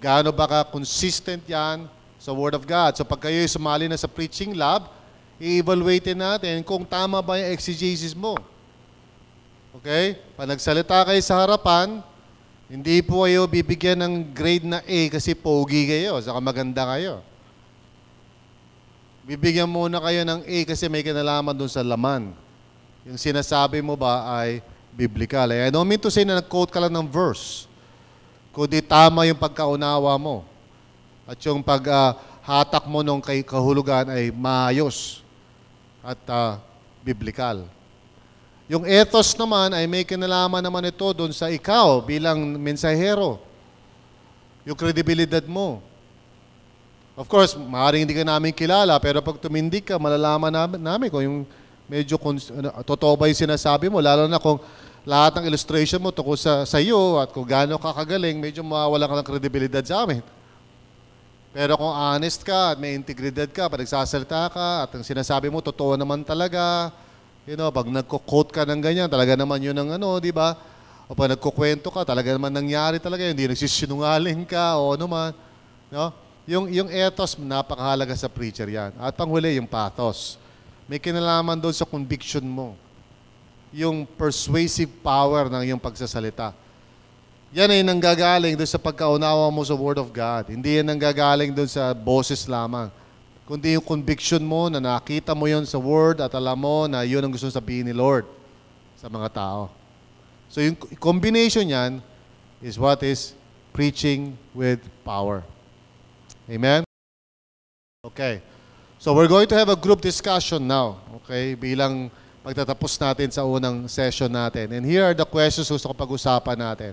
Gaano ba ka-consistent yan sa Word of God? So pag kayo sumali na sa preaching lab, i-evaluate natin kung tama ba yung exegesis mo. Okay? Pag nagsalita kayo sa harapan, hindi po kayo bibigyan ng grade na A kasi pogi kayo, saka maganda kayo. Bibigyan muna kayo ng A kasi may kinalaman dun sa laman. Yung sinasabi mo ba ay biblical. I don't mean to say na nag-quote ka lang ng verse, kundi tama yung pagkaunawa mo. At yung paghatak mo ng kahulugan ay maayos at biblical. Yung ethos naman ay may kinalaman naman ito dun sa ikaw bilang mensahero. Yung kredibilidad mo. Of course, maaaring hindi ka namin kilala, pero pag tumindig ka, malalaman namin kung yung medyo totoo ba yung sinasabi mo, lalo na kung lahat ng illustration mo tungkol sa iyo at kung gaano ka kagaling, medyo mawawala ka ng kredibilidad sa amin. Pero kung honest ka at may integridad ka, pag nagsasalita ka at ang sinasabi mo, totoo naman talaga, pag nagko-quote ka ng ganyan, talaga naman yun ang di ba? O pag nagkukwento ka, talaga naman nangyari talaga, hindi nagsisinungaling ka o ano man, Yung ethos, napakahalaga sa preacher yan. At panghuli, yung pathos. May kinalaman doon sa conviction mo. Yung persuasive power ng iyong pagsasalita. Yan ay nanggagaling doon sa pagkaunawa mo sa Word of God. Hindi yan nanggagaling doon sa boses lamang. Kundi yung conviction mo na nakita mo yun sa Word at alam mo na yun ang gusto sabihin ni Lord sa mga tao. So yung combination yan is what is preaching with power. Amen? Okay. So we're going to have a group discussion now. Okay? Bilang pagtatapos natin sa unang session natin. And here are the questions gusto ko pag-usapan natin.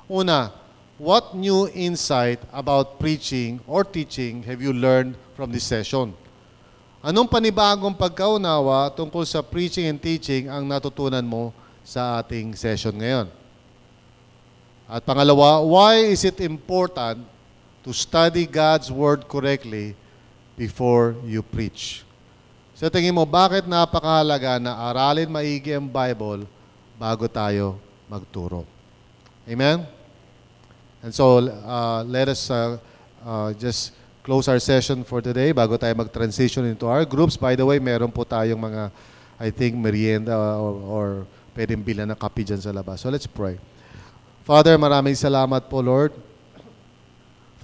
Una, what new insight about preaching or teaching have you learned from this session? Anong panibagong pagkaunawa tungkol sa preaching and teaching ang natutunan mo sa ating session ngayon? At pangalawa, why is it important to study God's Word correctly before you preach? Sa tingin mo, bakit napakahalaga na aralin maigi ang Bible bago tayo magturo. Amen? And so, let us just close our session for today bago tayo mag-transition into our groups. By the way, meron po tayong mga, I think, merienda or pwedeng bilan ng kape dyan sa labas. So let's pray. Father, maraming salamat po, Lord,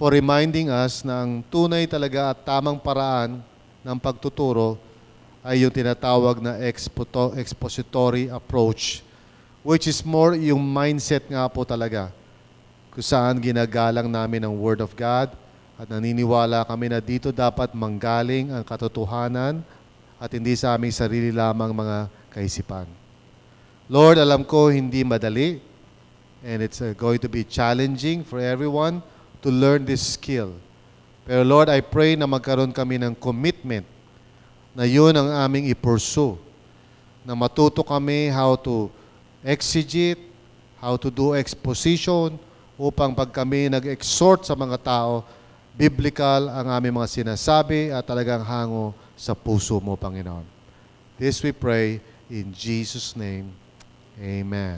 for reminding us na ang tunay talaga at tamang paraan ng pagtuturo ay yung tinatawag na expository approach, which is more yung mindset nga po talaga kung saan ginagalang namin ang Word of God at naniniwala kami na dito dapat manggaling ang katotohanan at hindi sa aming sarili lamang mga kaisipan. Lord, alam ko hindi madali and it's going to be challenging for everyone to learn this skill. Pero Lord, I pray na magkaroon kami ng commitment na yun ang aming i-pursue, na matuto kami how to exegete, how to do exposition, upang pag kami nag-exhort sa mga tao, biblical ang aming mga sinasabi at talagang hango sa puso mo, Panginoon. This we pray in Jesus' name. Amen.